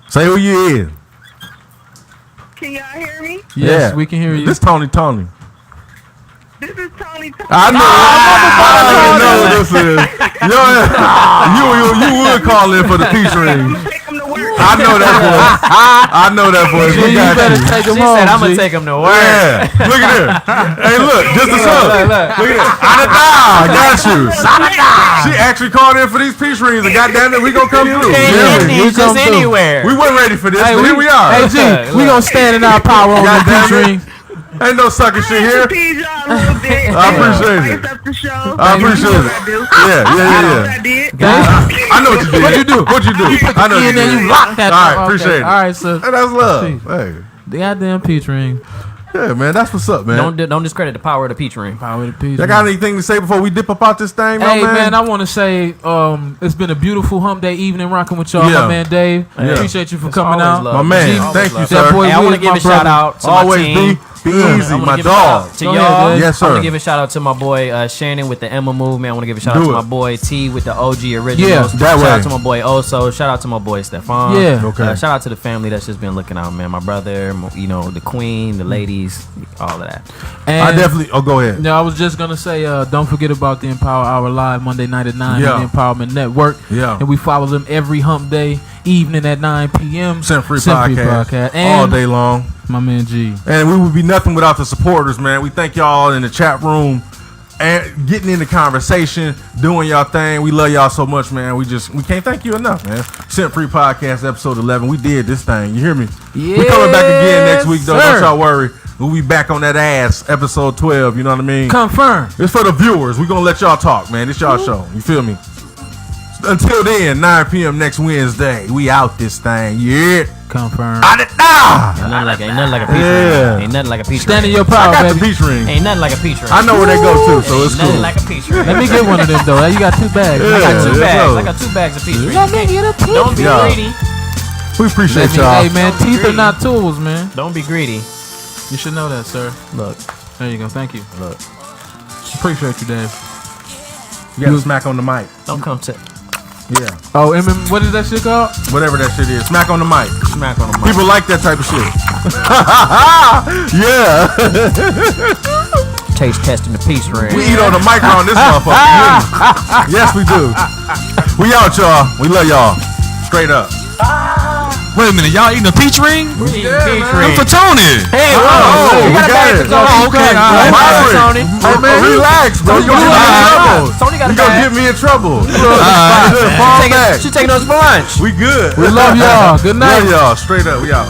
Say who you is. Can y'all hear me? Yes, Yeah. we can hear you. This Tony. This is Tony. I know. I know who this is. You would call in for the peach ring. Take him to work. I know that boy. I know that boy. G, We you got better you. take him She home. said, I'm going G. to take him to work. Yeah, look at this. Hey, look, just a sub. Look. Look at that. I got you. She actually called in for these peach rings, and goddamn it, we gonna come through. Can't Yeah. get these come just through. anywhere. We weren't ready for this, Hey, but here we are. Hey, G, we gonna stand in our power on the Goddamn peach it. ring. Ain't no sucking shit here. Tease y'all a little bit. I appreciate it. Spice up the show. I appreciate You know it. what I do. Yeah. I did. I know what you did. What you do? What you do? I know what you And then did. you lock that. All right, Okay. appreciate it. All right, so Hey, that's love. Peace. Hey, the goddamn peach ring. yeah, man, that's what's up, man. Don't discredit the power of the peach ring. Power of the peach Y'all ring. got anything to say before we dip up out this thing, Hey man? man, I want to say it's been a beautiful hump day evening rocking with y'all, Yeah. my man Dave. Yeah. Appreciate you for It's coming always out. love. My man, G, thank you, That sir. boy Hey, I want to Wiz, give my a shout brother. out to Always my team. be easy, I wanna my give a shout dog. out to Go y'all. ahead, Dave. Yes, I want sir. to give a shout out to my boy Shannon with the Emma movement. I want to give a shout out Do to it. my boy T with the OG originals. Yeah, that shout way. out to my boy Oso. Shout out to my boy Stefan. Yeah. Okay. Shout out to the family that's just been looking out, man. My brother, you know, the queen, the ladies, all of that. And I definitely. Oh, go ahead. I was just gonna say, don't forget about the Empower Hour live Monday night at 9 Yeah. on the Empowerment Network. Yeah. And we follow them every hump day evening at 9 p.m. SimpFree SimpFree Podcast And all day long. my man G. And we would be nothing without the supporters, man. We thank y'all in the chat room and getting in the conversation, doing y'all thing. We love y'all so much, man. We can't thank you enough, man. SimpFree Podcast episode 11. We did this thing. You hear me? We coming back again next week, though. Sir. Don't y'all worry. We'll be back on that ass, episode 12. You know what I mean? Confirm. It's for the viewers. We're going to let y'all talk, man. It's y'all show. You feel me? Until then, 9 p.m. next Wednesday. We out this thing. Yeah. Confirm. Ah! Ain't nothing like a peach Yeah. ring. Ain't nothing like a peach Stand in ring. your I power, got the baby. peach ring. Ain't nothing like a peach ring. I know where they go to, so it's Ain't nothing cool. like a peach ring. Let me get one of them though. You got 2 bags. Yeah. I got two Yeah, bags. bro. I got 2 bags of peach rings. Let me get a peach. Don't be Yeah. greedy. We appreciate Let me- y'all. Hey man, Don't be teeth are greedy. not tools, man. Don't be greedy. You should know that, sir. Look. There you go. Thank you. Look. Appreciate you, Dave. You got to smack on the mic. Don't come to Yeah. Oh, what is that shit called? Whatever that shit is. Smack on the mic. smack on the mic. People like that type of shit. Yeah. Taste testing the peach ring. We eat on the mic on this motherfucker. You hear me? Yes, we do. We out, y'all. We love y'all. Straight up. Wait a minute, y'all eating a peach ring? We eating Yeah, peach man. ring. For Tony. Hey, Oh, whoa. we You got a got bag it. for Tony. Oh, okay, all right. My Tony. ring. Hey, man, relax, bro. You gonna get me in trouble. Tony got a You gonna bag. get me in trouble. She Fall taking, back. she taking us for lunch. We good. We love y'all. Good night. Love y'all. Straight up. We out.